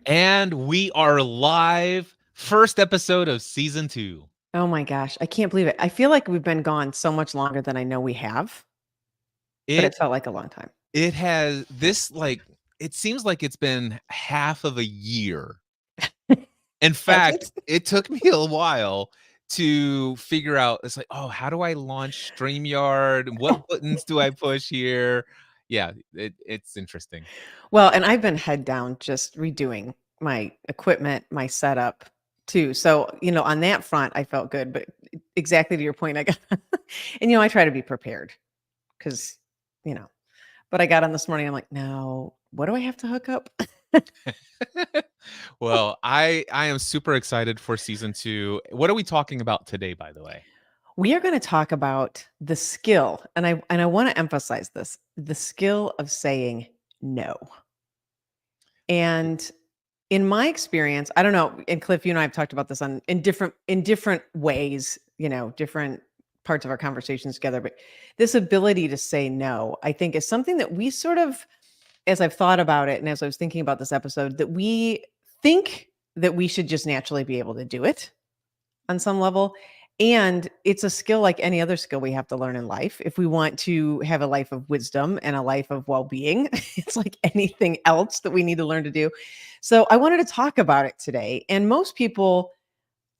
And we are live. First episode of season 2. Oh my gosh, I can't believe it. I feel like we've been gone so much longer than I know we have, but It it felt like a long time. it has this it seems like it's been half of a year. In Has fact, it? it took me a while to figure out it's like, "Oh, how do I launch StreamYard? What buttons do I push here?" Yeah, it's interesting. Well, and I've been head down just redoing my equipment, my setup too. So, on that front, I felt good. But exactly to your point, I got, and I try to be prepared because, you know, but I got on this morning. I'm like, no, what do I have to hook up? Well, I am super excited for season 2. What are we talking about today, by the way? We are going to talk about the skill, and I want to emphasize this: the skill of saying no. And in my experience, I don't know, and Cliff, you and I have talked about this in different ways, different parts of our conversations together, but this ability to say no, I think is something that we sort of, as I've thought about it and as I was thinking about this episode, that we think that we should just naturally be able to do it on some level. And it's a skill like any other skill we have to learn in life. If we want to have a life of wisdom and a life of well being, it's like anything else that we need to learn to do. So I wanted to talk about it today. And most people,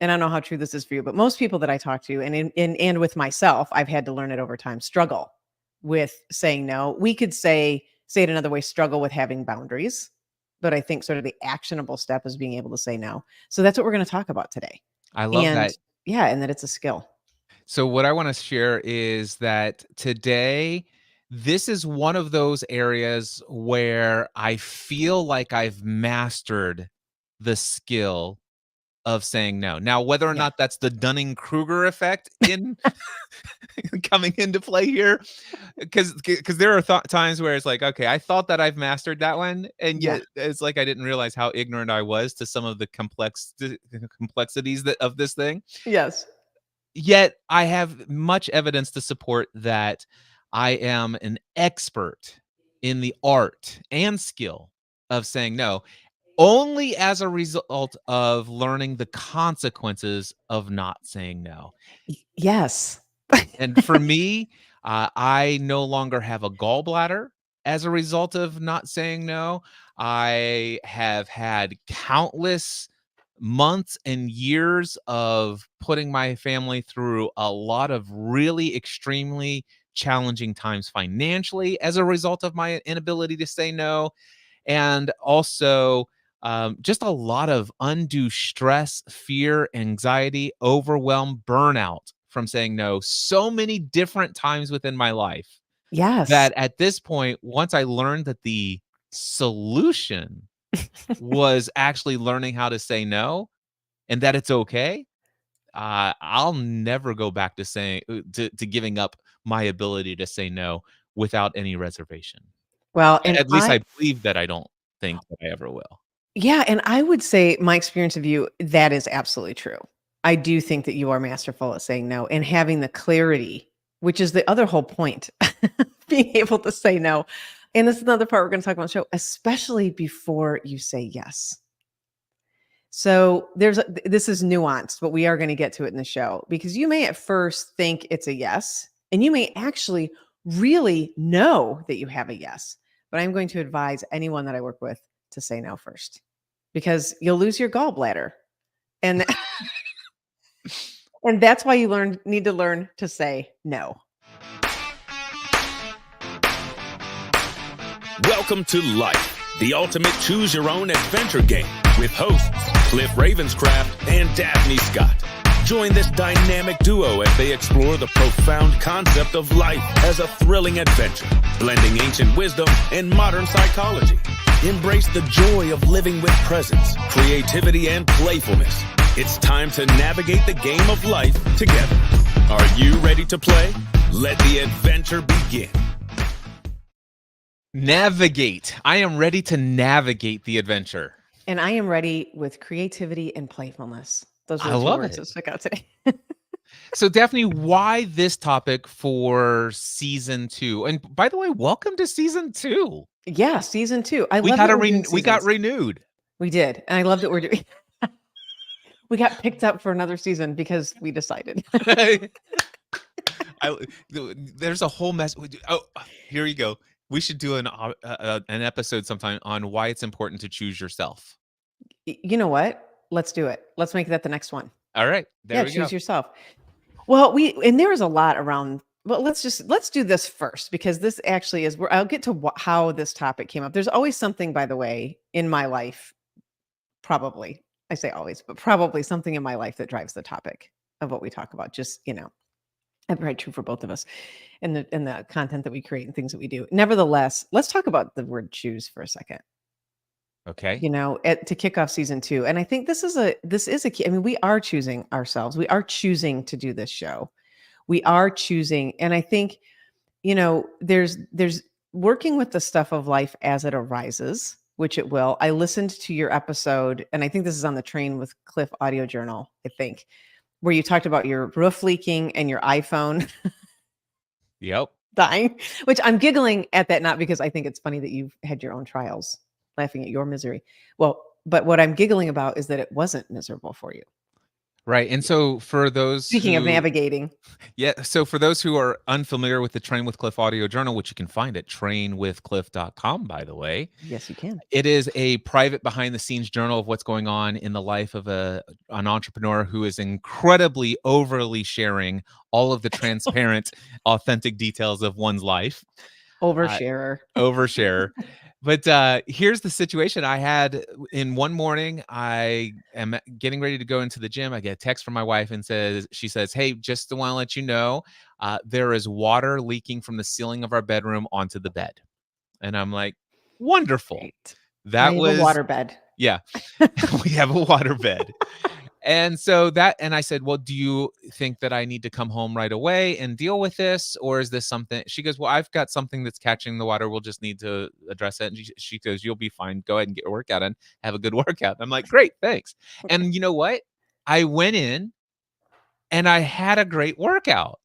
and I don't know how true this is for you, but most people that I talk to, and with myself, I've had to learn it over time, struggle with saying no. We could say it another way, struggle with having boundaries. But I think sort of the actionable step is being able to say no. So that's what we're going to talk about today. I love And that. yeah, and that it's a skill. So what I want to share is that today, this is one of those areas where I feel like I've mastered the skill of saying no. Now, whether or Yeah. not that's the Dunning-Kruger effect in coming into play here, because there are times where it's like, okay, I thought that I've mastered that one, and Yeah. yet it's like I didn't realize how ignorant I was to some of the complexities of this thing. Yes. Yet I have much evidence to support that I am an expert in the art and skill of saying no, only as a result of learning the consequences of not saying no. Yes. And for me, I no longer have a gallbladder as a result of not saying no. I have had countless months and years of putting my family through a lot of really extremely challenging times financially as a result of my inability to say no. And also, just a lot of undue stress, fear, anxiety, overwhelm, burnout from saying no so many different times within my life Yes. that at this point, once I learned that the solution was actually learning how to say no and that it's okay, I'll never go back to saying to giving up my ability to say no without any reservation. Well, and At least I I believe that I don't think that I ever will. yeah, and I would say my experience of you, that is absolutely true. I do think that you are masterful at saying no and having the clarity, which is the other whole point, being able to say no. And this is another part we're going to talk about on the show, especially before you say yes. So this is nuanced, but we are going to get to it in the show because you may at first think it's a yes, and you may actually really know that you have a yes. But I'm going to advise anyone that I work with to say no first because you'll lose your gallbladder. And and that's why you need to learn to say no. Welcome to Life, the ultimate choose your own adventure game with hosts Cliff Ravenscraft and Daphne Scott. Join this dynamic duo as they explore the profound concept of life as a thrilling adventure, blending ancient wisdom and modern psychology. Embrace the joy of living with presence, creativity, and playfulness. It's time to navigate the game of life together. Are you ready to play? Let the adventure begin. Navigate. I am ready to navigate the adventure. And I am ready with creativity and playfulness. Those are I the two love words it. that stuck out today. So, Daphne, why this topic for season 2? And by the way, welcome to season 2. Yeah, season 2. I We love got that we're doing we got seasons. renewed. We did, and I love that we're doing we got picked up for another season because we decided. There's a whole mess. Oh, here you go. We should do an episode sometime on why it's important to choose yourself. You know what? Let's do it. Let's make that the next one. All right, there Yeah, we go. choose yourself. Well, and there was a lot around. Well, let's do this first because this actually is where I'll get to how this topic came up. There's always something, by the way, in my life. Probably, I say always, but probably something in my life that drives the topic of what we talk about. Just that's probably true for both of us, and the content that we create and things that we do. Nevertheless, let's talk about the word choose for a second. Okay. To kick off season 2. And I think this is a key. I mean, we are choosing ourselves. We are choosing to do this show. We are choosing. And I think, there's working with the stuff of life as it arises, which it will. I listened to your episode, and I think this is on the Train with Cliff audio journal, I think, where you talked about your roof leaking and your iPhone Yep. dying, which I'm giggling at that, not because I think it's funny that you've had your own trials, laughing at your misery. Well, but what I'm giggling about is that it wasn't miserable for you. Right. And so for those Speaking of navigating. Yeah. So for those who are unfamiliar with the Train with Cliff audio journal, which you can find at trainwithcliff.com, by the way. Yes, you can. It is a private behind the scenes journal of what's going on in the life of an entrepreneur who is incredibly overly sharing all of the transparent, authentic details of one's life. Oversharer. Overshare. But here's the situation I had in one morning. I am getting ready to go into the gym. I get a text from my wife and she says, "Hey, just want to let you know, there is water leaking from the ceiling of our bedroom onto the bed." And I'm like, wonderful. Great. That I have was a water bed. Yeah, we have a water bed. And I said, "Well, do you think that I need to come home right away and deal with this? Or is this something?" She goes, "Well, I've got something that's catching the water. We'll just need to address it." And she goes, "You'll be fine. Go ahead and get your workout and have a good workout." I'm like, "Great, thanks." And you know what? I went in and I had a great workout.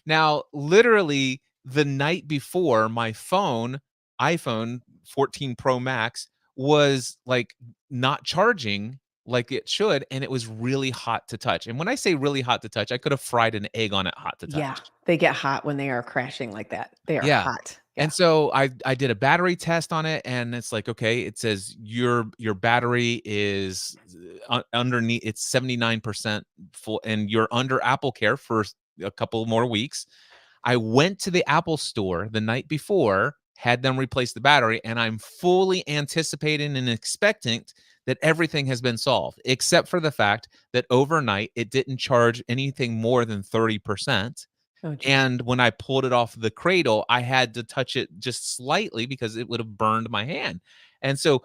Now, literally the night before, my iPhone 14 Pro Max, was like not charging like it should, and it was really hot to touch. And when I say really hot to touch, I could have fried an egg on it hot to touch. Yeah, they get hot when they are crashing like that. They are Yeah. hot. Yeah. And so I did a battery test on it, and it's like, okay, it says your battery is underneath, it's 79% full, and you're under Apple Care for a couple more weeks. I went to the Apple store the night before, had them replace the battery, and I'm fully anticipating and expectant that everything has been solved, except for the fact that overnight it didn't charge anything more than 30%. Oh, geez. And when I pulled it off the cradle, I had to touch it just slightly because it would have burned my hand. And so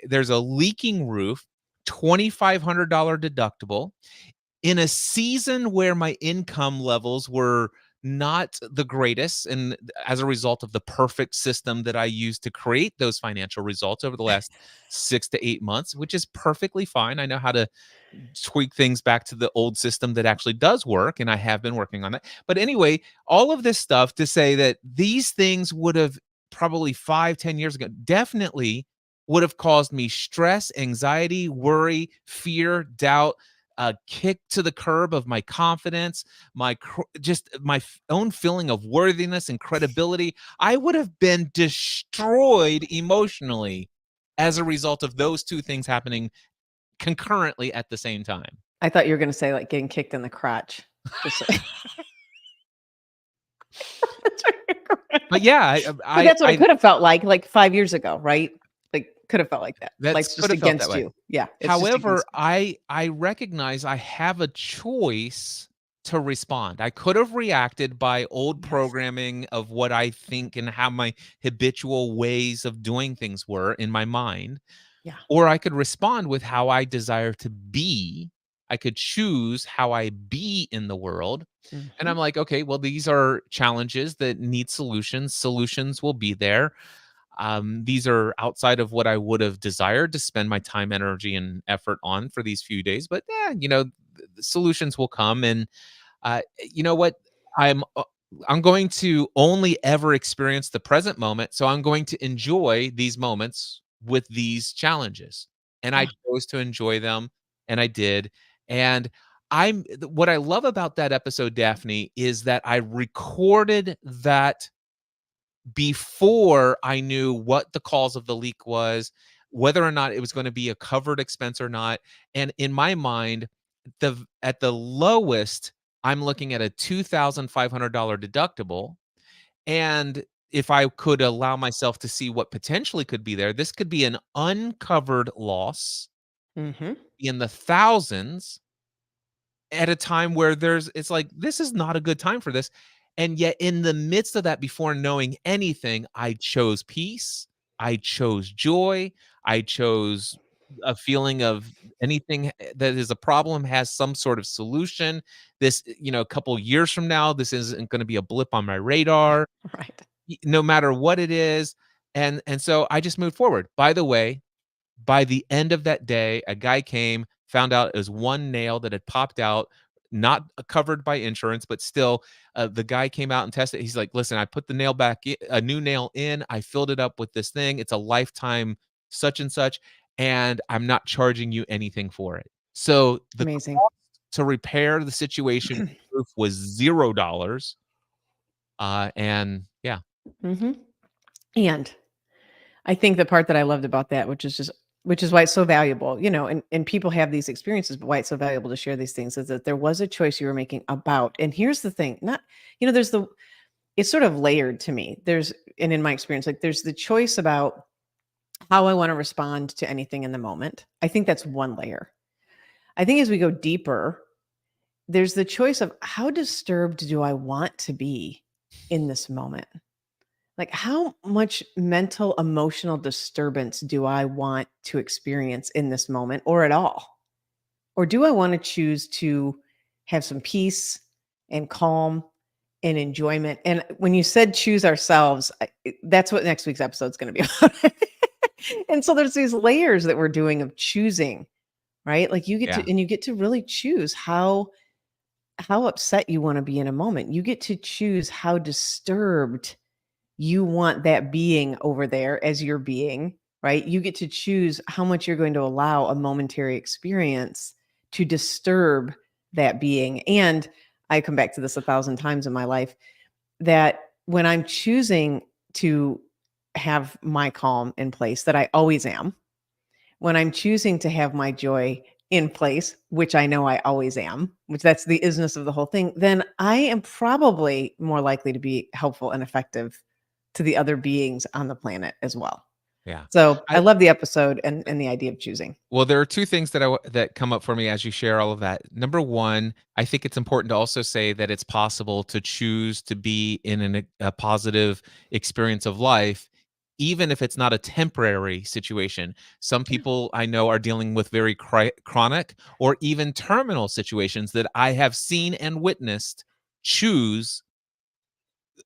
there's a leaking roof, $2,500 deductible, in a season where my income levels were not the greatest, and as a result of the perfect system that I used to create those financial results over the last 6 to 8 months, which is perfectly fine. I know how to tweak things back to the old system that actually does work, and I have been working on that. But anyway, all of this stuff to say that these things would have probably 5-10 years ago definitely would have caused me stress, anxiety, worry, fear, doubt, a kick to the curb of my confidence, just my own feeling of worthiness and credibility. I would have been destroyed emotionally as a result of those two things happening concurrently at the same time. I thought you were going to say like getting kicked in the crotch. But yeah, that's what it could have felt like 5 years ago, right? Like could have felt like that. That's Like just against you. Yeah. However, I recognize I have a choice to respond. I could have reacted by old programming of what I think and how my habitual ways of doing things were in my mind. Yeah. Or I could respond with how I desire to be. I could choose how I be in the world. Mm-hmm. And I'm like, okay, well, these are challenges that need solutions. Solutions will be there. These are outside of what I would have desired to spend my time, energy, and effort on for these few days. But the solutions will come. And you know what? I'm going to only ever experience the present moment. So I'm going to enjoy these moments with these challenges. and I chose to enjoy them, and I did. And what I love about that episode, Daphne, is that I recorded that before I knew what the cause of the leak was, whether or not it was gonna be a covered expense or not. And in my mind, at the lowest, I'm looking at a $2,500 deductible. And if I could allow myself to see what potentially could be there, this could be an uncovered loss Mm-hmm. in the thousands at a time where it's like, this is not a good time for this. And yet in the midst of that, before knowing anything, I chose peace, I chose joy, I chose a feeling of anything that is a problem has some sort of solution. This, a couple years from now, this isn't going to be a blip on my radar, Right. no matter what it is. And so I just moved forward. By the way, by the end of that day, a guy came, found out it was one nail that had popped out, not covered by insurance, but still, the guy came out and tested. He's like, "Listen, I put the nail back in, a new nail in. I filled it up with this thing. It's a lifetime such and such, and I'm not charging you anything for it." So the Amazing. cost to repair the situation roof was $0. And yeah, Mm-hmm. And I think the part that I loved about that, which is why it's so valuable, and people have these experiences, but why it's so valuable to share these things is that there was a choice you were making about. And here's the thing, not, there's it's sort of layered to me. And in my experience, like there's the choice about how I want to respond to anything in the moment. I think that's one layer. I think as we go deeper, there's the choice of how disturbed do I want to be in this moment? Like, how much mental, emotional disturbance do I want to experience in this moment or at all? Or do I want to choose to have some peace and calm and enjoyment? And when you said choose ourselves, that's what next week's episode is going to be about. And so there's these layers that we're doing of choosing, right? Like you yeah, get to really choose how upset you want to be in a moment. You get to choose how disturbed you want that being over there as your being, right? You get to choose how much you're going to allow a momentary experience to disturb that being. And I come back to this 1,000 times in my life that when I'm choosing to have my calm in place, that I always am, when I'm choosing to have my joy in place, which I know I always am, which that's the isness of the whole thing, then I am probably more likely to be helpful and effective to the other beings on the planet as well. yeah. So I I love the episode and the idea of choosing. Well, there are two things that come up for me as you share all of that. Number one, I think it's important to also say that it's possible to choose to be in a positive experience of life, even if it's not a temporary situation. Some Yeah. people I know are dealing with very chronic or even terminal situations that I have seen and witnessed choose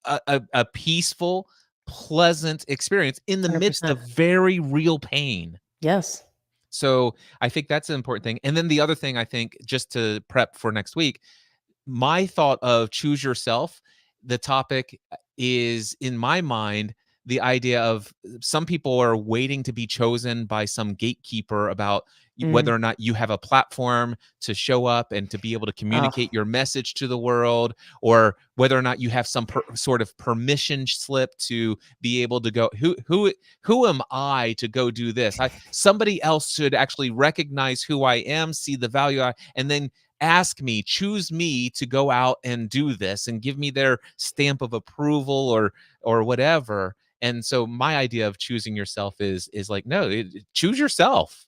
a peaceful, pleasant experience in the midst 100%. of very real pain. Yes. So I think that's an important thing. And then the other thing I think, just to prep for next week, my thought of choose yourself, the topic is in my mind the idea of some people are waiting to be chosen by some gatekeeper about Mm. whether or not you have a platform to show up and to be able to Oh, communicate your message to the world, or whether or not you have some sort of permission slip to be able to go, who am I to go do this? Somebody else should actually recognize who I am, see the value and then ask me, choose me to go out and do this and give me their stamp of approval or whatever. And so my idea of choosing yourself is like, no, choose yourself.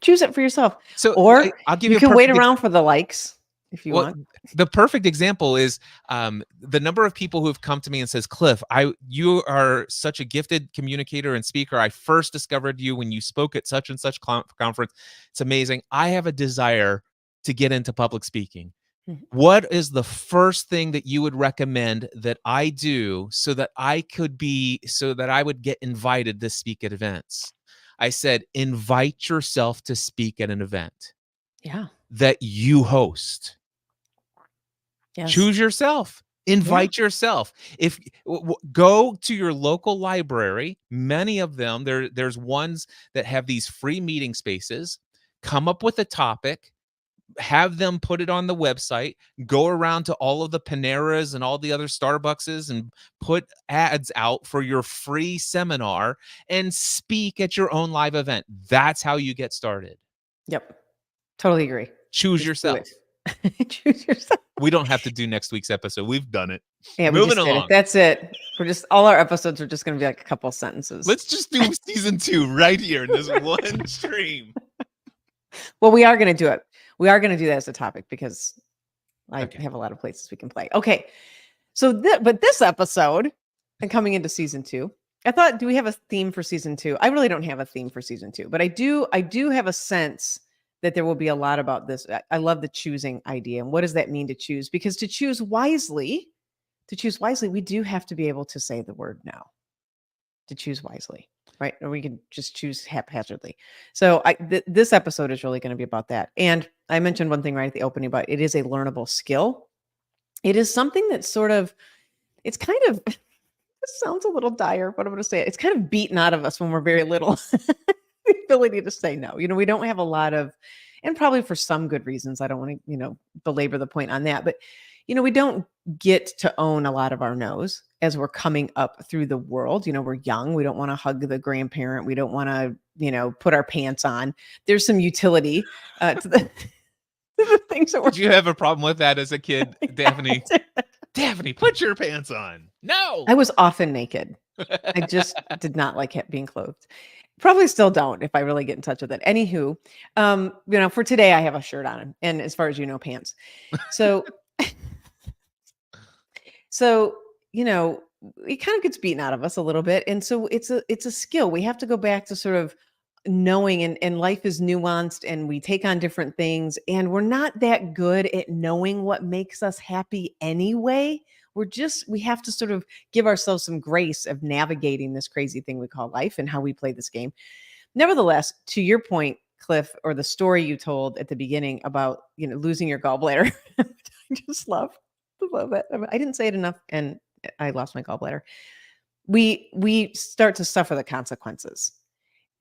choose it for yourself. So Or I'll give you you a can wait perfect around for the likes if you well, want. the perfect example is the number of people who have come to me and says, Cliff, you are such a gifted communicator and speaker. I first discovered you when you spoke at such and such conference. It's amazing. I have a desire to get into public speaking. Mhm. What is the first thing that you would recommend that I do so that I would get invited to speak at events? I said, invite yourself to speak at an event Yeah. that you host. Yes. Choose yourself. Invite yourself. If go to your local library, many of them, there's ones that have these free meeting spaces. Come up with a topic, have them put it on the website, go around to all of the Paneras and all the other Starbuckses and put ads out for your free seminar and speak at your own live event. That's how you get started. Yep. Totally agree. Choose Just do yourself. it. Choose yourself. We don't have to do next week's episode. We've done it. Yeah, we Moving just did it. along. That's it. We're just all our episodes are just going to be like a couple sentences. Let's just do season 2 right here in this one stream. Well, we are going to do it. We are going to do that as a topic because I Okay. have a lot of places we can play. Okay. So, but this episode and coming into season 2, I thought, do we have a theme for season 2? I really don't have a theme for season 2, but I do have a sense that there will be a lot about this. I love the choosing idea. And what does that mean to choose? Because to choose wisely, we do have to be able to say the word no, to choose wisely, right? Or we can just choose haphazardly. So this episode is really going to be about that. And I mentioned one thing right at the opening, but it is a learnable skill. It is something that's sort of, it's kind of, it sounds a little dire, but I'm going to say it. It's kind of beaten out of us when we're very little. The ability to say no. We don't have a lot of, and probably for some good reasons. I don't want to, belabor the point on that, but we don't get to own a lot of our no's as we're coming up through the world. We're young. We don't want to hug the grandparent. We don't want to, put our pants on. There's some utility to the things that Did you have a problem with that as a kid, Daphne? Daphne, put your pants on. No. I was often naked. I just did not like being clothed. Probably still don't if I really get in touch with it. Anywho, for today I have a shirt on and as far as pants. So, it kind of gets beaten out of us a little bit. And so it's a skill. We have to go back to sort of knowing and life is nuanced and we take on different things and we're not that good at knowing what makes us happy anyway. We have to sort of give ourselves some grace of navigating this crazy thing we call life and how we play this game. Nevertheless, to your point, Cliff, or the story you told at the beginning about, losing your gallbladder, I just love it. I didn't say it enough and I lost my gallbladder. We start to suffer the consequences.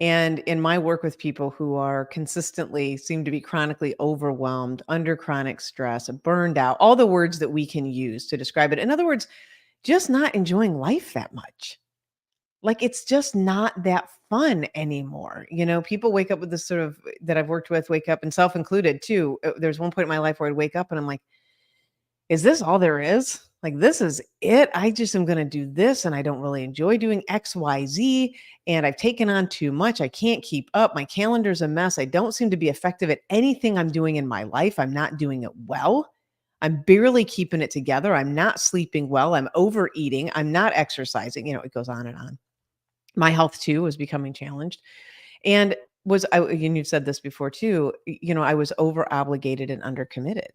And in my work with people who are consistently seem to be chronically overwhelmed, under chronic stress, burned out, all the words that we can use to describe it. In other words, just not enjoying life that much. Like it's just not that fun anymore. People wake up with this sort of, that I've worked with, wake up, and self included too. There's one point in my life where I'd wake up and I'm like, is this all there is? Like, this is it. I just am going to do this. And I don't really enjoy doing X, Y, Z. And I've taken on too much. I can't keep up. My calendar's a mess. I don't seem to be effective at anything I'm doing in my life. I'm not doing it well. I'm barely keeping it together. I'm not sleeping well. I'm overeating. I'm not exercising. It goes on and on. My health too was becoming challenged. And and you've said this before too, I was over obligated and undercommitted.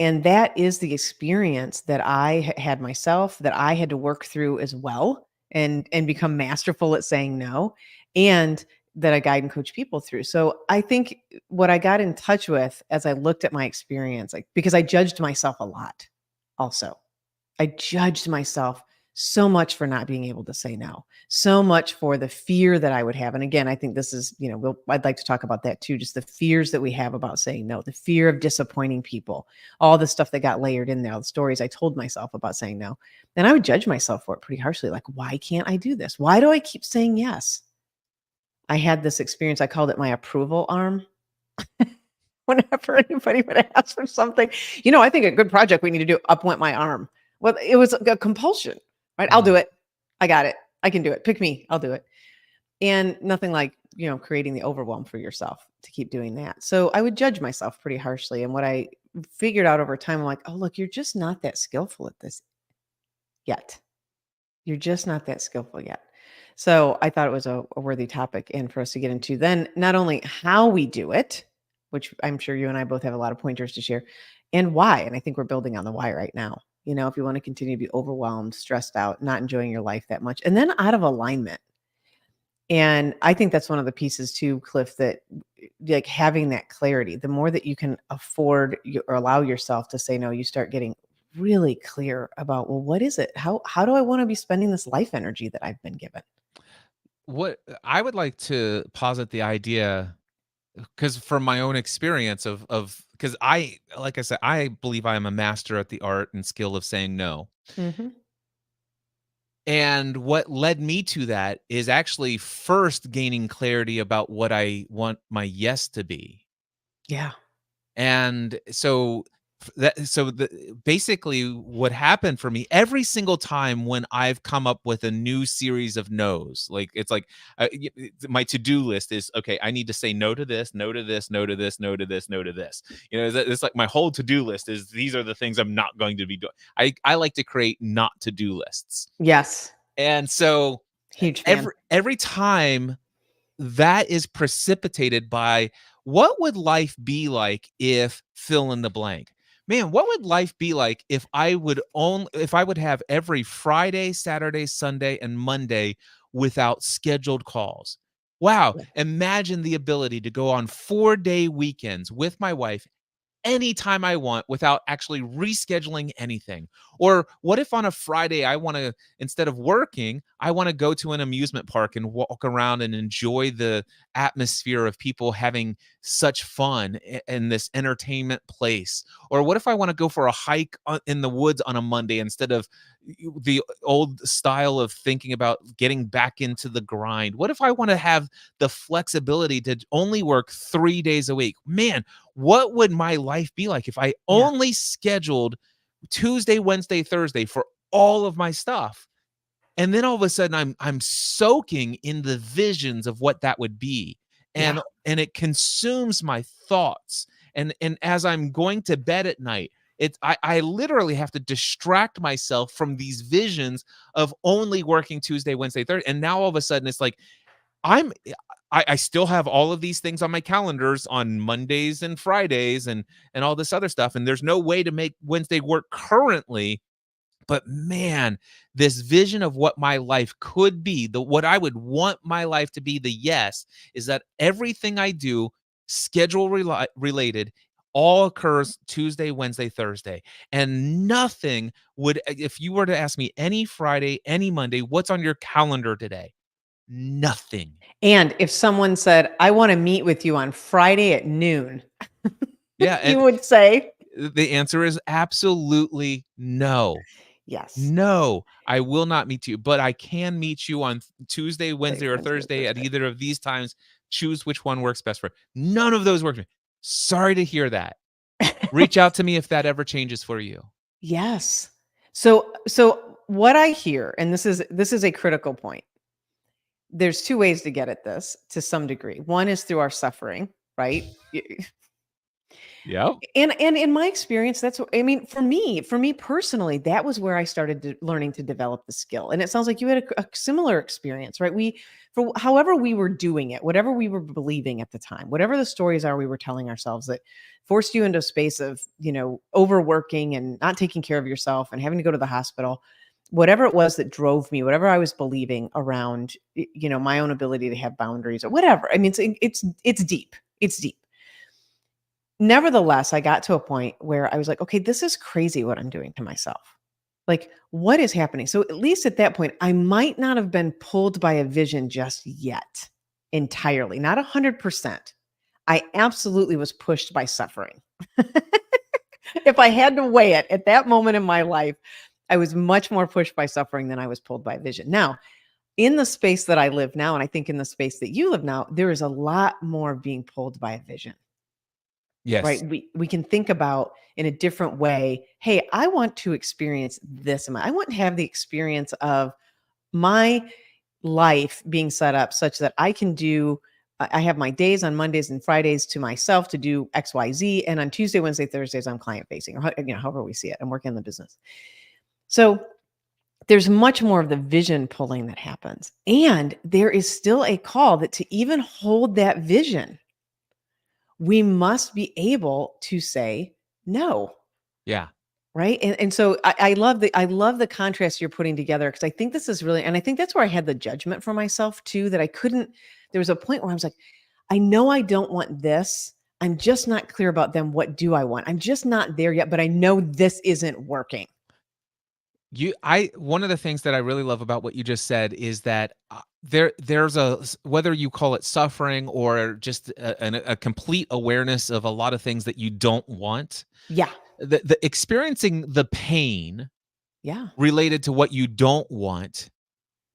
And that is the experience that I had myself, that I had to work through as well and become masterful at saying no, and that I guide and coach people through. So I think what I got in touch with as I looked at my experience, because I judged myself a lot also. I judged myself so much for not being able to say no, so much for the fear that I would have. And again, I think this is, I'd like to talk about that too, just the fears that we have about saying no, the fear of disappointing people, all the stuff that got layered in there, all the stories I told myself about saying no. And I would judge myself for it pretty harshly. Like, why can't I do this? Why do I keep saying yes? I had this experience. I called it my approval arm. Whenever anybody would ask for something, I think a good project we need to do, up went my arm. Well, it was a compulsion. Right. I'll do it. I got it. I can do it. Pick me. I'll do it. And nothing like, creating the overwhelm for yourself to keep doing that. So I would judge myself pretty harshly. And what I figured out over time, I'm like, oh, look, you're just not that skillful at this yet. You're just not that skillful yet. So I thought it was a worthy topic and for us to get into then not only how we do it, which I'm sure you and I both have a lot of pointers to share, and why. And I think we're building on the why right now. If you want to continue to be overwhelmed, stressed out, not enjoying your life that much, and then out of alignment. And I think that's one of the pieces too, Cliff, that like having that clarity, the more that you can afford or allow yourself to say no, you start getting really clear about, well, what is it? How do I want to be spending this life energy that I've been given? What I would like to posit the idea, because from my own experience because I like I said, I believe I am a master at the art and skill of saying no. Hmm. And what led me to that is actually first gaining clarity about what I want my yes to be. Yeah. And basically what happened for me every single time when I've come up with a new series of no's, like it's like my to-do list is okay, I need to say no to this, no to this, no to this, no to this, no to this. It's like my whole to-do list is these are the things I'm not going to be doing. I like to create not to-do lists. Yes. And so Huge fan. every time that is precipitated by what would life be like if fill in the blank. Man, what would life be like if I would have every Friday, Saturday, Sunday, and Monday without scheduled calls? Wow, Yeah. imagine the ability to go on 4-day weekends with my wife anytime I want without actually rescheduling anything. Or what if on a Friday I want to, instead of working, I want to go to an amusement park and walk around and enjoy the atmosphere of people having such fun in this entertainment place? Or what if I want to go for a hike in the woods on a Monday instead of the old style of thinking about getting back into the grind? What if I want to have the flexibility to only work 3 days a week? Man, what would my life be like if I Yeah. only scheduled Tuesday, Wednesday, Thursday for all of my stuff? And then all of a sudden I'm soaking in the visions of what that would be. Yeah. And it consumes my thoughts. And as I'm going to bed at night, I literally have to distract myself from these visions of only working Tuesday, Wednesday, Thursday. And now all of a sudden it's like I'm I still have all of these things on my calendars on Mondays and Fridays and all this other stuff, and there's no way to make Wednesday work currently. But man, this vision of what my life could be, the what I would want my life to be, the yes, is that everything I do, schedule related, all occurs Tuesday, Wednesday, Thursday. And nothing would, if you were to ask me any Friday, any Monday, what's on your calendar today? Nothing. And if someone said, I want to meet with you on Friday at noon, Yeah, you and would say, the answer is absolutely no. yes. No, I will not meet you, but I can meet you on Tuesday, Wednesday, or Wednesday or Thursday at Thursday. either of these times. Choose which one works best for you. None of those work for me. Sorry to hear that. Reach out to me if that ever changes for you. Yes. So what I hear, and this is a critical point. There's two ways to get at this to some degree. One is through our suffering, right? Yep. And in my experience, that's what I mean, for me personally, that was where I started learning to develop the skill. And it sounds like you had a similar experience, right? For however we were doing it, whatever we were believing at the time, whatever the stories are we were telling ourselves that forced you into a space of, overworking and not taking care of yourself and having to go to the hospital, whatever it was that drove me, whatever I was believing around, my own ability to have boundaries or whatever. I mean, it's deep. It's deep. Nevertheless, I got to a point where I was like, okay, this is crazy what I'm doing to myself. Like, what is happening? So, at least at that point, I might not have been pulled by a vision just yet entirely, not 100%. I absolutely was pushed by suffering. If I had to weigh it at that moment in my life, I was much more pushed by suffering than I was pulled by vision. Now, in the space that I live now, and I think in the space that you live now, there is a lot more being pulled by a vision. Right? Yes. We can think about in a different way, hey, I want to experience this. I want to have the experience of my life being set up such that I can do I have my days on Mondays and Fridays to myself to do XYZ. And on Tuesday, Wednesday, Thursdays, I'm client facing, or however we see it. I'm working on the business. So there's much more of the vision pulling that happens. And there is still a call that to even hold that vision, we must be able to say no. Yeah. Right. And so I love the contrast you're putting together, because I think this is really, and I think that's where I had the judgment for myself too, that I couldn't, there was a point where I was like, I know I don't want this. I'm just not clear about them. What do I want? I'm just not there yet, but I know this isn't working. One of the things that I really love about what you just said is that there's whether you call it suffering or just a complete awareness of a lot of things that you don't want. Yeah. The experiencing the pain Yeah. related to what you don't want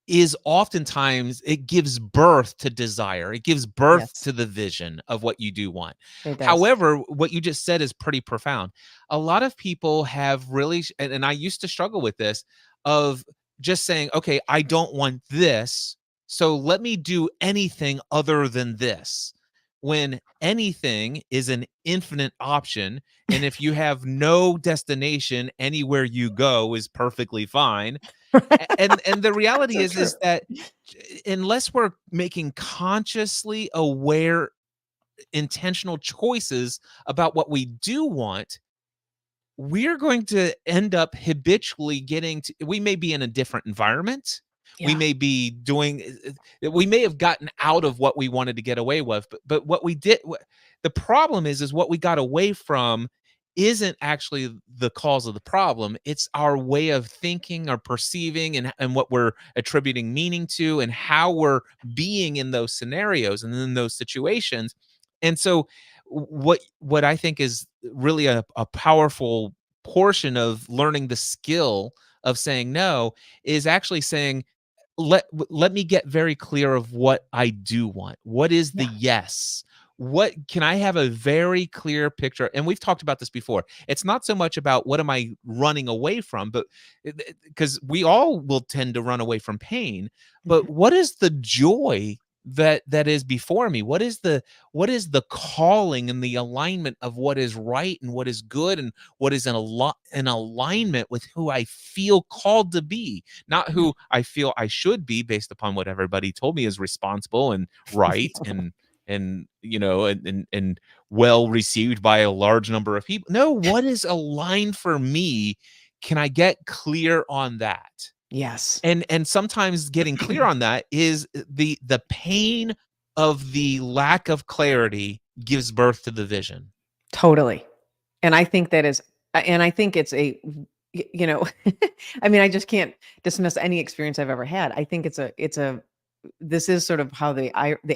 is oftentimes it gives birth to desire. It gives birth Yes, to the vision of what you do want. it does. However, what you just said is pretty profound. A lot of people have really, and I used to struggle with this, of just saying, okay, I don't want this. So let me do anything other than this. When anything is an infinite option. And if you have no destination, anywhere you go is perfectly fine. And the reality So true. is that unless we're making consciously aware intentional choices about what we do want, we're going to end up habitually getting to, we may be in a different environment, we Yeah. may be doing, we may have gotten out of what we wanted to get away with, but what we did, the problem is what we got away from isn't actually the cause of the problem. It's our way of thinking or perceiving, and what we're attributing meaning to, and how we're being in those scenarios and in those situations. And so what I think is really a powerful portion of learning the skill of saying no is actually saying, let me get very clear of what I do want. What is the Yeah. yes? What can I have a very clear picture? And we've talked about this before. It's not so much about what am I running away from, but because we all will tend to run away from pain, Mhm. but what is the joy that is before me? What is the calling and the alignment of what is right and what is good and what is in alignment with who I feel called to be, not Yeah. who I feel I should be based upon what everybody told me is responsible and right and well received by a large number of people. No, what is aligned for me? Can I get clear on that? Yes. And sometimes getting clear on that is the pain of the lack of clarity gives birth to the vision. Totally. And I think that is and I think it's you know, I mean, I just can't dismiss any experience I've ever had. I think it's a this is sort of how the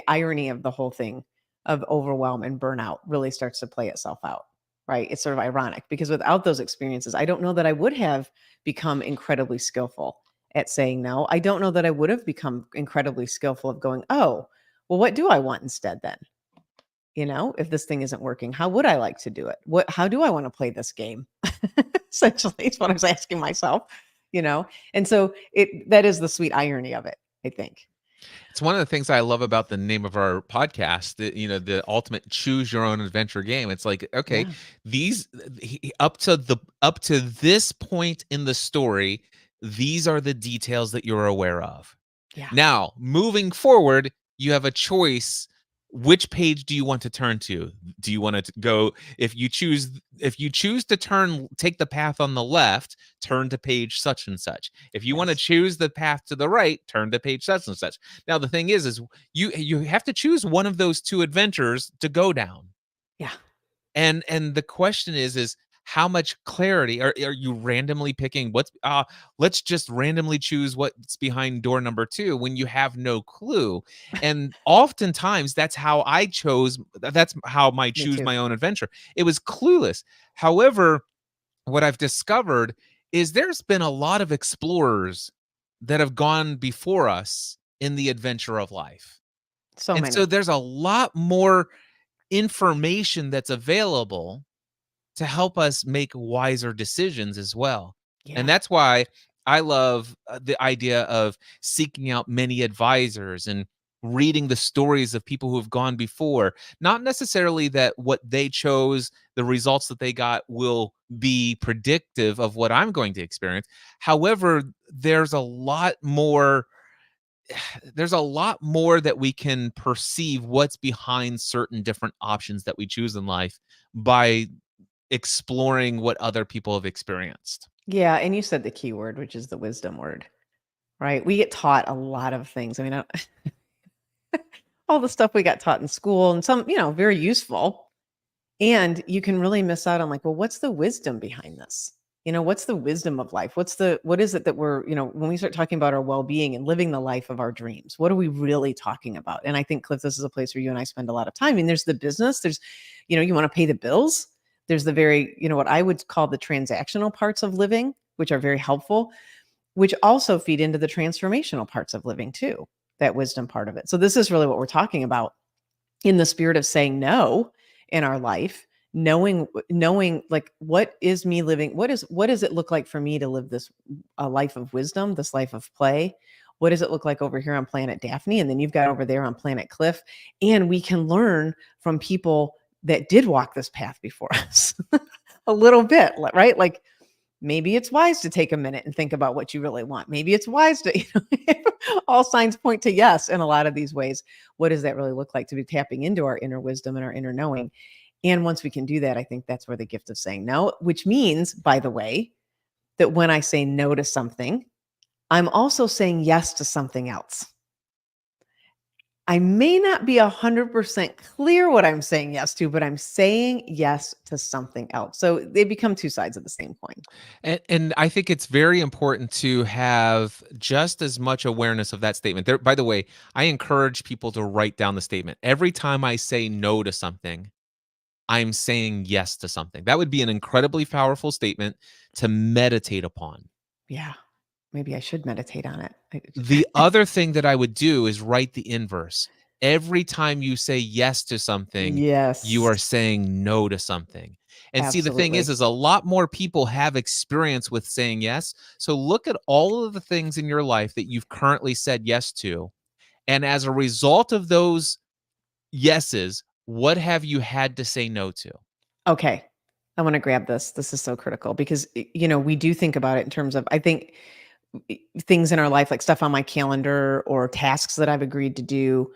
irony of the whole thing of overwhelm and burnout really starts to play itself out, right? It's sort of ironic because without those experiences, I don't know that I would have become incredibly skillful at saying no. I don't know that I would have become incredibly skillful of going, "Oh, well, what do I want instead then?" If this thing isn't working, how would I like to do it? How do I want to play this game? Essentially, is what I was asking myself, you know? And so that is the sweet irony of it, I think. It's one of the things I love about the name of our podcast, the ultimate choose your own adventure game. It's like, okay, Yeah. these up to this point in the story, these are the details that you're aware of. Yeah. Now, moving forward, you have a choice. Which page do you want to turn to? Do you want to go, if you choose to take the path on the left, turn to page such and such. If you want to Yes. choose the path to the right, turn to page such and such. Now, the thing is you have to choose one of those two adventures to go down. Yeah. And the question is how much clarity are you randomly picking let's just randomly choose what's behind door number 2 when you have no clue. And oftentimes that's how that's how I Me choose too. my own adventure. It was clueless. However, what I've discovered is there's been a lot of explorers that have gone before us in the adventure of life. So And so many. there's a lot more information that's available to help us make wiser decisions as well. And Yeah. that's why I love the idea of seeking out many advisors and reading the stories of people who have gone before. Not necessarily that what they chose, the results that they got will be predictive of what I'm going to experience. However, there's a lot more that we can perceive what's behind certain different options that we choose in life by exploring what other people have experienced. Yeah. And you said the key word, which is the wisdom word, right? We get taught a lot of things. I mean, all the stuff we got taught in school and some, very useful. And you can really miss out on like, well, what's the wisdom behind this? What's the wisdom of life? What is it that we're, when we start talking about our well-being and living the life of our dreams, what are we really talking about? And I think, Cliff, this is a place where you and I spend a lot of time. I mean, there's the business, there's, you want to pay the bills. There's the very, what I would call the transactional parts of living, which are very helpful, which also feed into the transformational parts of living too, that wisdom part of it. So this is really what we're talking about in the spirit of saying no in our life, knowing like, what is me living? What does it look like for me to live this a life of wisdom, this life of play? What does it look like over here on planet Daphne? And then you've got over there on planet Cliff. And we can learn from people that did walk this path before us a little bit, right? Like, maybe it's wise to take a minute and think about what you really want. Maybe it's wise to, all signs point to yes in a lot of these ways. What does that really look like to be tapping into our inner wisdom and our inner knowing? And once we can do that, I think that's where the gift of saying no, which means, by the way, that when I say no to something, I'm also saying yes to something else. I may not be 100% clear what I'm saying yes to, but I'm saying yes to something else. So they become two sides of the same coin. And I think it's very important to have just as much awareness of that statement. There, by the way, I encourage people to write down the statement. Every time I say no to something, I'm saying yes to something. That would be an incredibly powerful statement to meditate upon. Yeah. Maybe I should meditate on it. The other thing that I would do is write the inverse. Every time you say yes to something, Yes. you are saying no to something. And see, the thing is Absolutely. a lot more people have experience with saying yes. So look at all of the things in your life that you've currently said yes to. And as a result of those yeses, what have you had to say no to? Okay. I want to grab this. This is so critical because, we do think about it in terms of, I think, things in our life, like stuff on my calendar or tasks that I've agreed to do.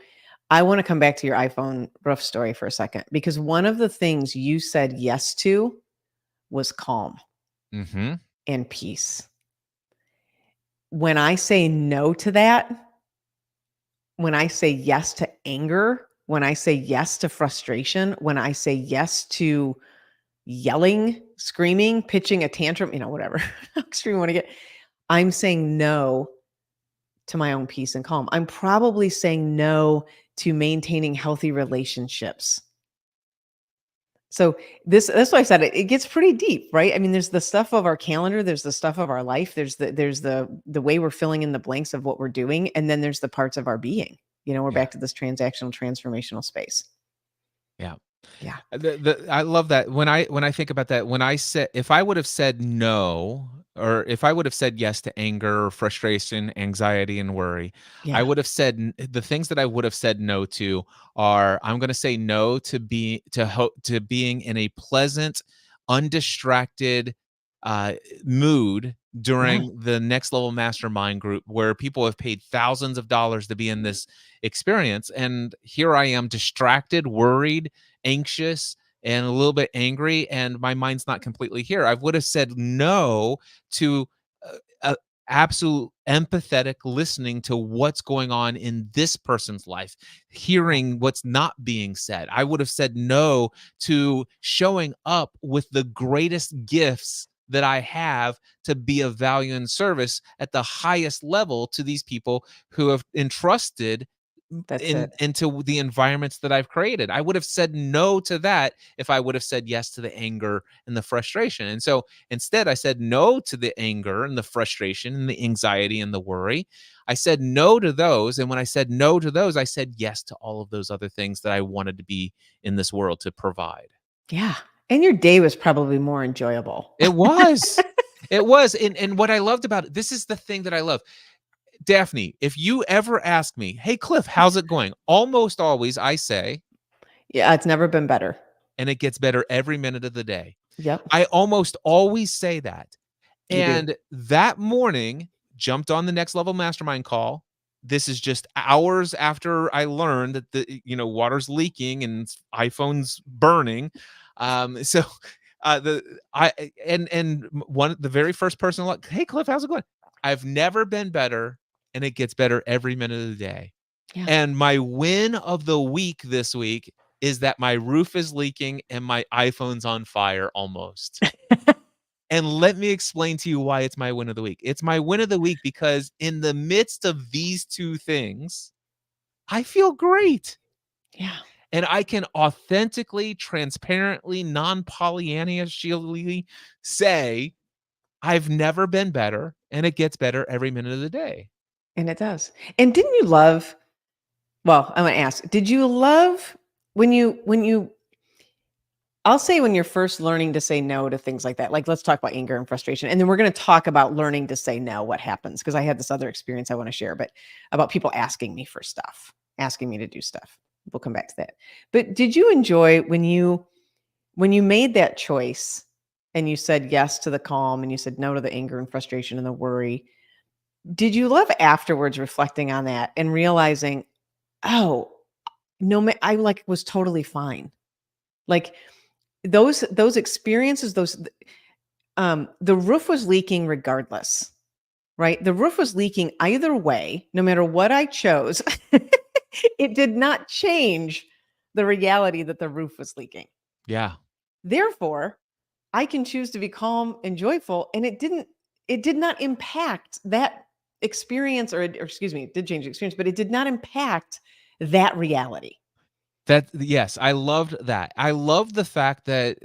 I want to come back to your iPhone roof story for a second, because one of the things you said yes to was calm Mm-hmm. and peace. When I say no to that, when I say yes to anger, when I say yes to frustration, when I say yes to yelling, screaming, pitching a tantrum, whatever extreme you want to get, I'm saying no to my own peace and calm. I'm probably saying no to maintaining healthy relationships. So that's why I said it gets pretty deep, right? I mean, there's the stuff of our calendar, there's the stuff of our life, there's the way we're filling in the blanks of what we're doing, and then there's the parts of our being. We're back to this transactional, transformational space. Yeah. Yeah. I love that. When I think about that, when I said, if I would have said no, or if I would have said yes to anger, frustration, anxiety, and worry, I Yeah. would have said the things that I would have said no to are, I'm going to say no to to being in a pleasant, undistracted mood Yeah. during the next level mastermind group, where people have paid thousands of dollars to be in this experience, and here I am, distracted, worried, anxious, and a little bit angry, and my mind's not completely here. I would have said no to absolute empathetic listening to what's going on in this person's life, hearing what's not being said. I would have said no to showing up with the greatest gifts that I have to be of value and service at the highest level to these people who have entrusted That's it. into the environments that I've created. I would have said no to that if I would have said yes to the anger and the frustration. And so instead, I said no to the anger and the frustration and the anxiety and the worry. I said no to those. And when I said no to those, I said yes to all of those other things that I wanted to be in this world to provide. Yeah. And your day was probably more enjoyable. It was. It was. And what I loved about it, this is the thing that I love. Daphne, if you ever ask me, hey, Cliff, how's it going? Almost always I say, Yeah, it's never been better. and it gets better every minute of the day. Yep. I almost always say that. You do. And that morning, jumped on the next level mastermind call. This is just hours after I learned that the water's leaking and iPhone's burning. So the very first person, like, hey Cliff, how's it going? I've never been better, and it gets better every minute of the day. Yeah. And my win of the week this week is that my roof is leaking and my iPhone's on fire almost. And let me explain to you why it's my win of the week. It's my win of the week because in the midst of these two things, I feel great. Yeah. And I can authentically, transparently, non-Pollyanna-shily say, I've never been better, and it gets better every minute of the day. And it does. And didn't you love, well, I'm going to ask, did you love when you, I'll say when you're first learning to say no to things like that, like let's talk about anger and frustration. And then we're going to talk about learning to say no, what happens. Because I had this other experience I want to share, but about people asking me for stuff, asking me to do stuff. We'll come back to that. But did you enjoy when you made that choice and you said yes to the calm and you said no to the anger and frustration and the worry? Did you love afterwards reflecting on that and realizing, oh, no, I like was totally fine. Like those experiences, the roof was leaking regardless, right? The roof was leaking either way, no matter what I chose. It did not change the reality that the roof was leaking. Yeah. Therefore, I can choose to be calm and joyful, and it did not impact that experience, or excuse me, it did change the experience, but it did not impact that reality. Yes, I loved that. I love the fact that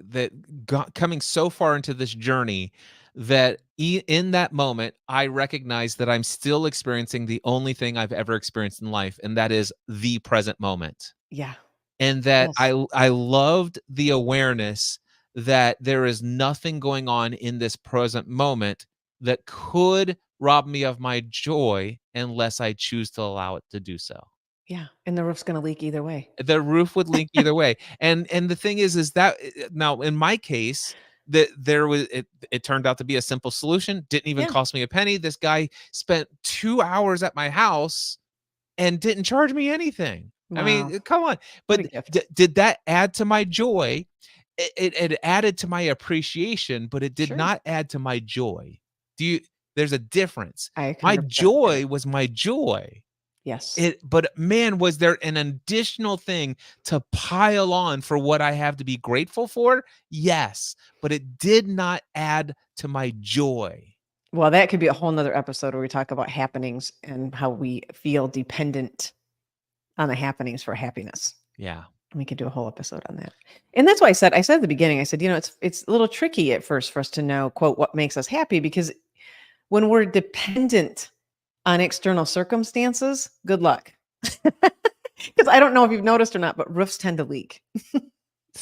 coming so far into this journey that in that moment I recognize that I'm still experiencing the only thing I've ever experienced in life, and that is the present moment. Yeah. And that Yes. I loved the awareness that there is nothing going on in this present moment that could rob me of my joy unless I choose to allow it to do so. Yeah. And the roof's going to leak either way. The roof would leak either way. And the thing is that now in my case, that there was it turned out to be a simple solution, didn't even Yeah. cost me a penny. This guy spent 2 hours at my house and didn't charge me anything. I Wow. mean, come on. What a But gift. did that add to my joy? It added to my appreciation, but it did Sure. not add to my joy. There's a difference. I My 100% get joy it. was my joy. Yes. But man, was there an additional thing to pile on for what I have to be grateful for? Yes, but it did not add to my joy. Well, that could be a whole nother episode where we talk about happenings and how we feel dependent on the happenings for happiness. Yeah. We could do a whole episode on that. And that's why I said at the beginning, I said, it's a little tricky at first for us to know, quote, what makes us happy, because when we're dependent on external circumstances, good luck. Because I don't know if you've noticed or not, but roofs tend to leak.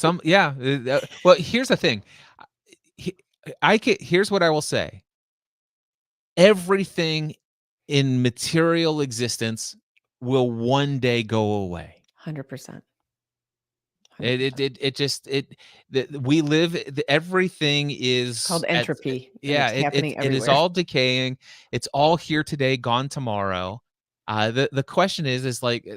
Well, here's the thing. Here's what I will say. Everything in material existence will one day go away. 100%. We live, everything is It's called entropy. And yeah, it's happening it is everywhere. all decaying. It's all here today, gone tomorrow. The question is like,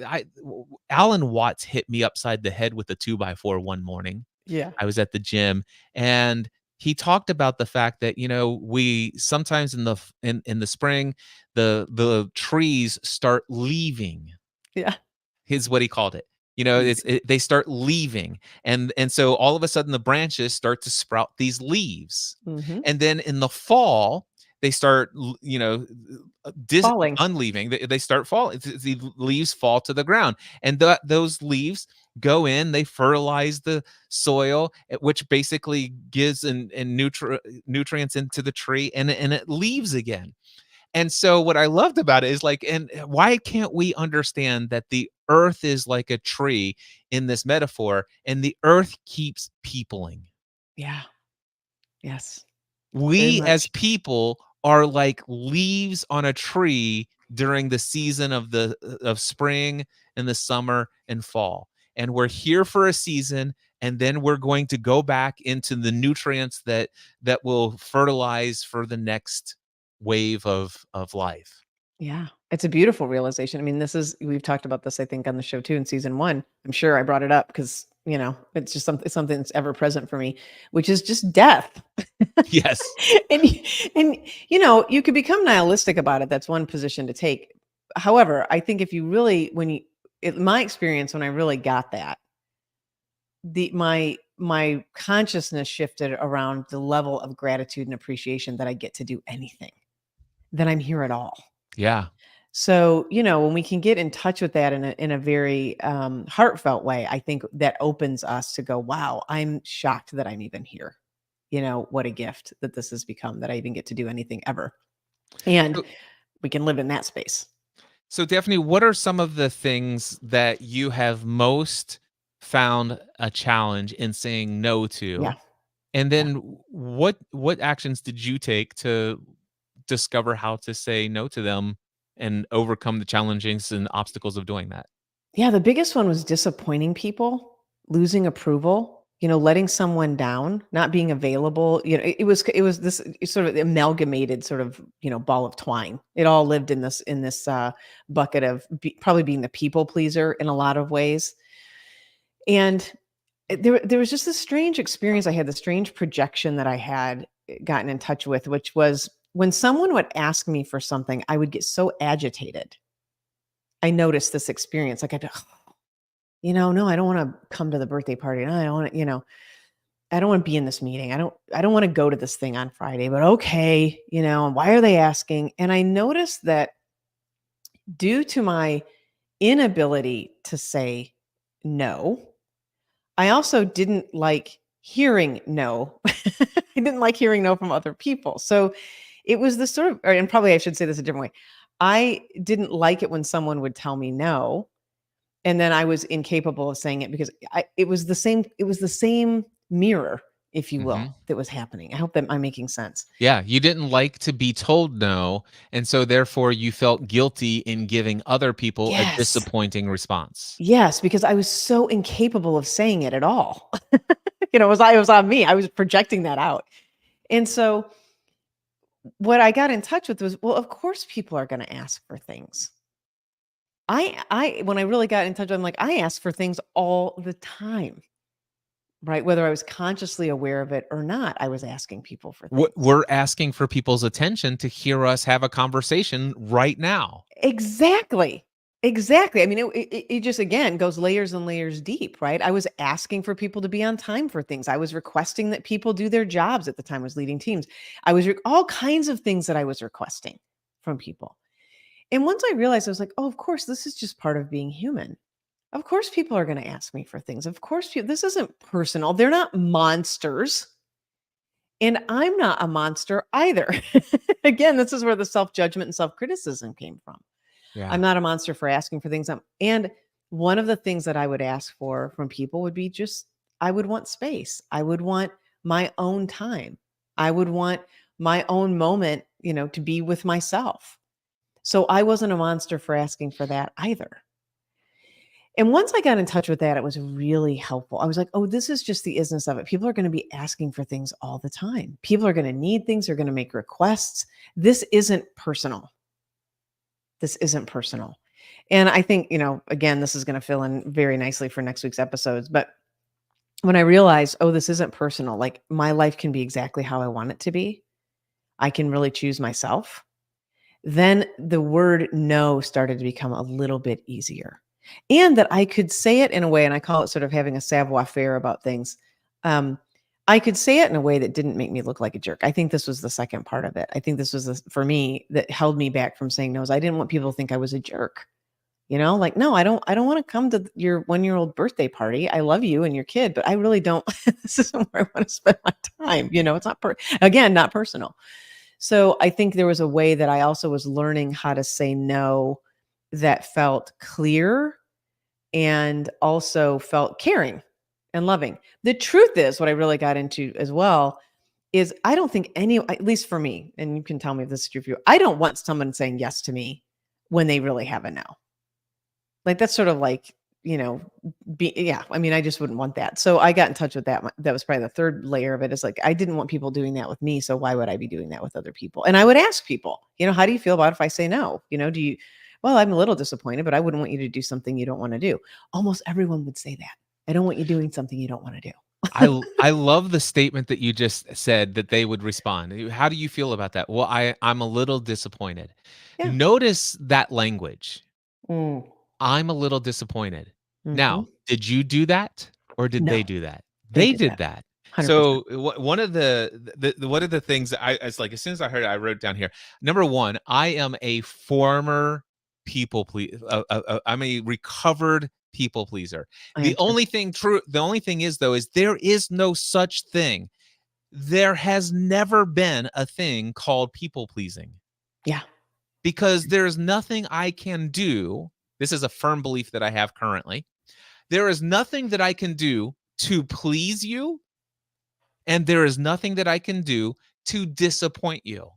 Alan Watts hit me upside the head with a 2x4 one morning. Yeah. I was at the gym, and he talked about the fact that, we sometimes in the spring, the trees start leaving. Yeah. Is what he called it. They start leaving, and so all of a sudden the branches start to sprout these leaves, and then in the fall they start, Falling. unleaving. They start falling. The leaves fall to the ground, and those leaves go in. They fertilize the soil, which basically gives nutrients into the tree, and it leaves again. And so what I loved about it is like, and why can't we understand that the earth is like a tree in this metaphor, and the earth keeps peopling? Yeah. Yes. We as much. people are like leaves on a tree during the season of spring and the summer and fall. And we're here for a season, and then we're going to go back into the nutrients that will fertilize for the next wave of life. Yeah. It's a beautiful realization. I mean, we've talked about this, I think, on the show too, in season 1. I'm sure I brought it up because, it's just something that's ever present for me, which is just death. Yes. and you could become nihilistic about it. That's one position to take. However, I think if you really, in my experience, when I really got that, my consciousness shifted around the level of gratitude and appreciation that I get to do anything, that I'm here at all. Yeah. So, when we can get in touch with that in a very heartfelt way, I think that opens us to go, wow, I'm shocked that I'm even here. What a gift that this has become, that I even get to do anything ever. And So we can live in that space. so Daphne, what are some of the things that you have most found a challenge in saying no Yeah. to? And Yeah. then what actions did you take to discover how to say no to them and overcome the challenges and obstacles of doing that? Yeah. The biggest one was disappointing people, losing approval, letting someone down, not being available. It was this sort of amalgamated sort of, ball of twine. It all lived in this bucket of probably being the people pleaser in a lot of ways. And there was just this strange experience I had, the strange projection that I had gotten in touch with, which was when someone would ask me for something, I would get so agitated. I noticed this experience. Like, no, I don't want to come to the birthday party. No, I don't want to, I don't want to be in this meeting. I don't want to go to this thing on Friday, but okay, and why are they asking? And I noticed that due to my inability to say no, I also didn't like hearing no. I didn't like hearing no from other people. So it was this sort of, and probably I should say this a different way. I didn't like it when someone would tell me no, and then I was incapable of saying it because it was the same mirror, if you will, Mhm. that was happening. I hope that I'm making sense. Yeah, you didn't like to be told no, and so therefore you felt guilty in giving other people a Yes. disappointing response. Yes, because I was so incapable of saying it at all. It was on me. I was projecting that out. And so what I got in touch with was, well, of course people are going to ask for things. I when I really got in touch, I'm like, I ask for things all the time, right? Whether I was consciously aware of it or not, I was asking people for things. We're asking for people's attention to hear us have a conversation right now. Exactly. Exactly. I mean, it just again goes layers and layers deep, right? I was asking for people to be on time for things. I was requesting that people do their jobs at the time I was leading teams. I was all kinds of things that I was requesting from people. And once I realized, I was like, oh, of course, this is just part of being human. Of course, people are going to ask me for things. Of course, this isn't personal. They're not monsters. And I'm not a monster either. Again, this is where the self judgment and self criticism came from. Yeah. I'm not a monster for asking for things. And one of the things that I would ask for from people would be just, I would want space. I would want my own time. I would want my own moment, to be with myself. So I wasn't a monster for asking for that either. And once I got in touch with that, it was really helpful. I was like, oh, this is just the isness of it. People are going to be asking for things all the time. People are going to need things. They're going to make requests. This isn't personal. This isn't personal. And I think, again, this is going to fill in very nicely for next week's episodes. But when I realized, oh, this isn't personal, like my life can be exactly how I want it to be, I can really choose myself. Then the word no started to become a little bit easier. And that I could say it in a way, and I call it sort of having a savoir faire about things. I could say it in a way that didn't make me look like a jerk. I think this was the second part of it. I think this was for me that held me back from saying no. I didn't want people to think I was a jerk. Like, no, I don't want to come to your 1-year-old birthday party. I love you and your kid, but I really don't. This isn't where I want to spend my time. It's not again, not personal. So I think there was a way that I also was learning how to say no that felt clear and also felt caring and loving. The truth is, what I really got into as well is I don't think at least for me, and you can tell me if this is true for you, I don't want someone saying yes to me when they really have a no. Like that's sort of like, yeah, I mean, I just wouldn't want that. So I got in touch with that. That was probably the third layer of it, is like, I didn't want people doing that with me. So why would I be doing that with other people? And I would ask people, how do you feel about if I say no? Well, I'm a little disappointed, but I wouldn't want you to do something you don't want to do. Almost everyone would say that. I don't want you doing something you don't want to do. I love the statement that you just said that they would respond. How do you feel about that? Well, I'm a little disappointed. Yeah. Notice that language. Mm. I'm a little disappointed. Hmm. Now, did you do that or did they No, do that? they They did did that. that. 100%. So one of the one of the things that as like as soon as I heard it, I wrote down here. Number one, I am a former people please. I'm a recovered people pleaser. I am too. The only thing is though is there is no such thing. There has never been a thing called people pleasing Yeah. because there's nothing I can do. This is a firm belief that I have currently. There is nothing that I can do to please you, and there is nothing that I can do to disappoint you.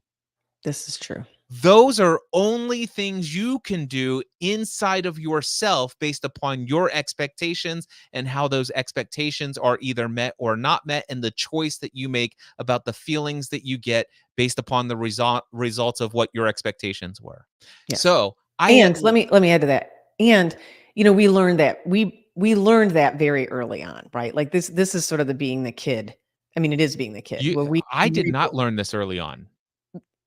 This is true. Those are only things you can do inside of yourself based upon your expectations and how those expectations are either met or not met, and the choice that you make about the feelings that you get based upon the results of what your expectations were. Yes. So I And let me add to that. And we learned that we learned that very early on, right? Like this is sort of the being the kid. I mean, it is being the kid you where we I did not learn this early on.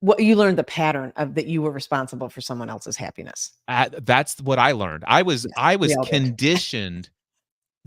what you learned the pattern of that you were responsible for someone else's happiness. That's what I learned. I was Yes, I we was all did. conditioned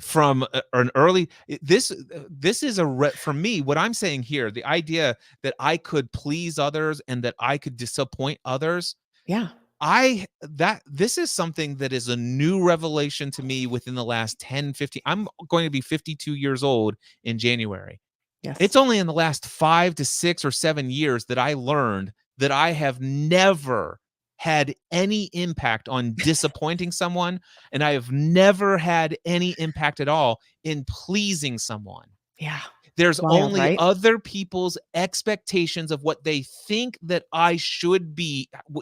from an early this is for me what I'm saying here, the idea that I could please others and that I could disappoint others. Yeah. I that This is something that is a new revelation to me within the last 10-15. I'm going to be 52 years old in January. Yes. It's only in the last 5 to 6 or 7 years that I learned that I have never had any impact on disappointing someone, and I have never had any impact at all in pleasing someone. Yeah. There's Wild, only right? other people's expectations of what they think that I should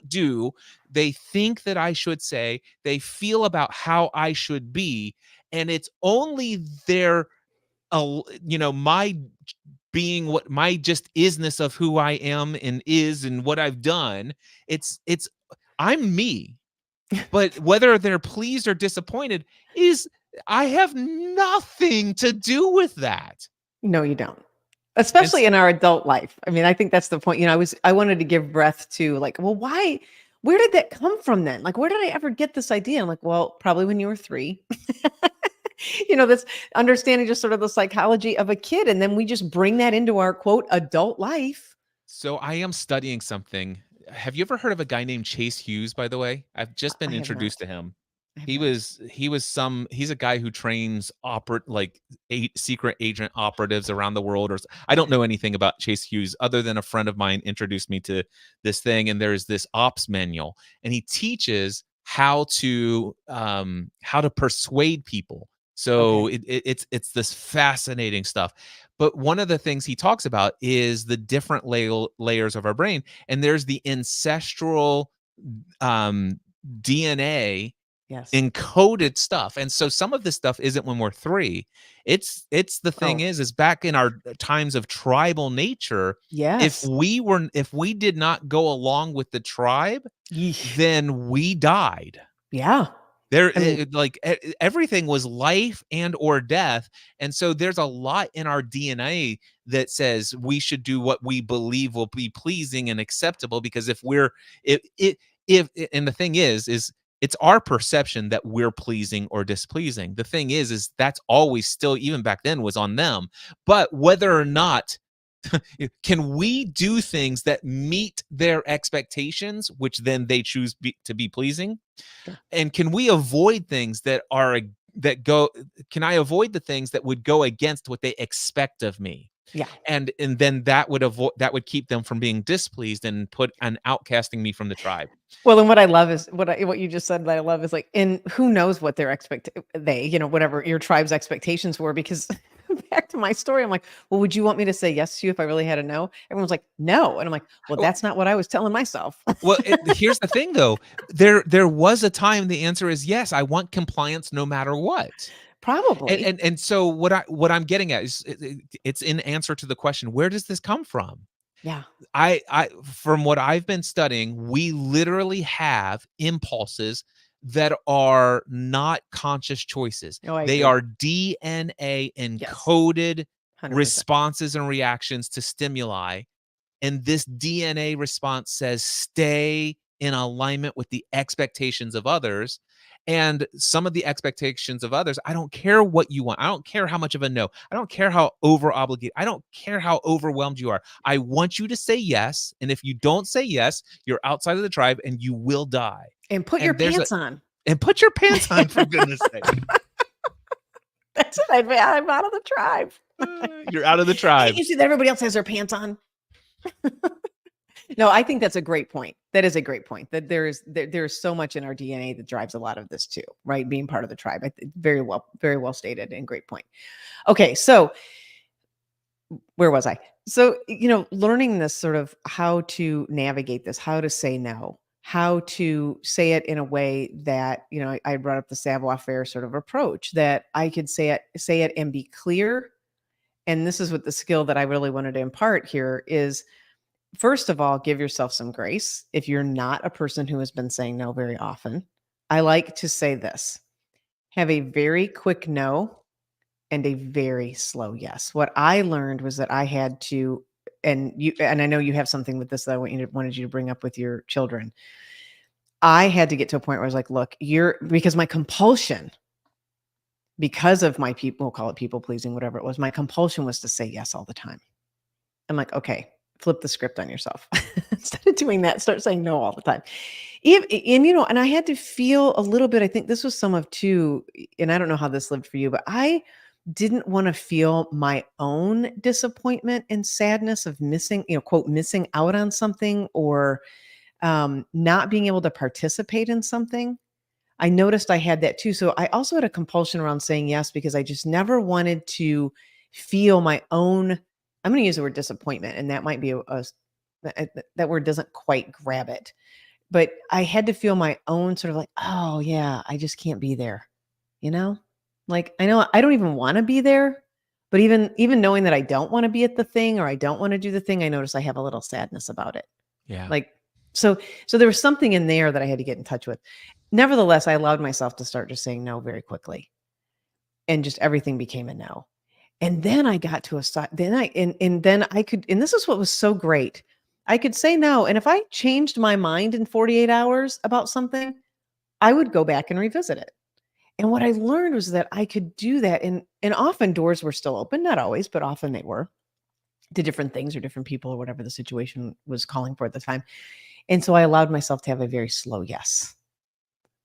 do, they think that I should say, they feel about how I should be, and it's only their my being what my just isness of who I am and is and what I've done. It's I'm me. But whether they're pleased or disappointed is I have nothing to do with that. No, you don't. And Especially in our adult life. I mean, I think that's the point. I wanted to give breath to like, well, where did that come from then? Like, where did I ever get this idea? I'm like, well, probably when you were 3. That's understanding just sort of the psychology of a kid. And then we just bring that into our quote adult life. so I am studying something. Have you ever heard of a guy named Chase Hughes, by the way? I've just I been have not. introduced to him. I have He not. was he was some he's a guy who trains secret agent operatives around the world. I don't know anything about Chase Hughes other than a friend of mine introduced me to this thing, and there's this ops manual, and he teaches how to persuade people. So Okay. it's this fascinating stuff. But one of the things he talks about is the different layers of our brain, and there's the ancestral um, DNA Yes. encoded stuff. And so some of this stuff isn't when we're 3. It's the thing Oh, is back in our times of tribal nature, yes. if we did not go along with the tribe, Yeesh. then we died. Yeah. There I mean, everything was life and or death, and so there's a lot in our DNA that says we should do what we believe will be pleasing and acceptable, because if we're if and the thing is it's our perception that we're pleasing or displeasing. The thing is that's always still, even back then, was on them. But whether or not can we do things that meet their expectations, which then they choose to be pleasing, sure. and can we avoid things that go can I avoid the things that would go against what they expect of me? Yeah. And then that would keep them from being displeased and outcasting me from the tribe. Well, and what I love is what you just said that I love is like, and who knows what their whatever your tribe's expectations were, because back to my story, I'm like, well, would you want me to say yes to you if I really had a no? Everyone's like, no. And I'm like, well, Oh, that's not what I was telling myself. well, here's the thing though. There was a time the answer is yes, I want compliance no matter what. And Probably. and and so what I'm getting at is it's in answer to the question, where does this come from? Yeah. I From what I've been studying, we literally have impulses that are not conscious choices. Oh, I They agree. are DNA Yes. encoded 100%. responses and reactions to stimuli. And this DNA response says stay in alignment with the expectations of others. And some of the expectations of others, I don't care what you want. I don't care how much of a no. I don't care how over obligated. I don't care how overwhelmed you are. I want you to say yes. And if you don't say yes, you're outside of the tribe and you will die. And put your And there's a pants on. and put your pants on, for goodness sake. That's it. I'm out of the tribe. You're out of the tribe. You see that everybody else has their pants on. No, I think that's a great point. That is a great point. That there's so much in our DNA that drives a lot of this too, right? Being part of the tribe. Very well stated and great point. Okay, so where was I? So, learning this sort of how to navigate this, how to say no, how to say it in a way that, I brought up the savoir-faire sort of approach, that I could say it and be clear. And this is what the skill that I really wanted to impart here is, first of all, give yourself some grace. If you're not a person who has been saying no very often, I like to say this: have a very quick no and a very slow yes. What I learned was that I had to, and I know you have something with this that I wanted you to bring up with your children. I had to get to a point where I was like, look, because my compulsion, because of my we'll call it people pleasing, whatever it was, my compulsion was to say yes all the time. I'm like, okay, flip the script on yourself. Instead of doing that, start saying no all the time. And I had to feel a little bit, I think this was some of too, and I don't know how this lived for you, but I didn't want to feel my own disappointment and sadness of missing, quote, missing out on something, or not being able to participate in something. I noticed I had that too. So I also had a compulsion around saying yes, because I just never wanted to feel my own, I'm going to use the word disappointment, and that might be that word doesn't quite grab it, but I had to feel my own sort of like, oh yeah, I just can't be there. Like, I know I don't even want to be there, but even knowing that I don't want to be at the thing, or I don't want to do the thing, I notice I have a little sadness about it. Yeah. Like, so there was something in there that I had to get in touch with. Nevertheless, I allowed myself to start just saying no very quickly, and just everything became a no. And then I got to a side, then I could, and this is what was so great. I could say no. And if I changed my mind in 48 hours about something, I would go back and revisit it. And what I learned was that I could do that. And often doors were still open, not always, but often they were, to different things or different people or whatever the situation was calling for at the time. And so I allowed myself to have a very slow yes.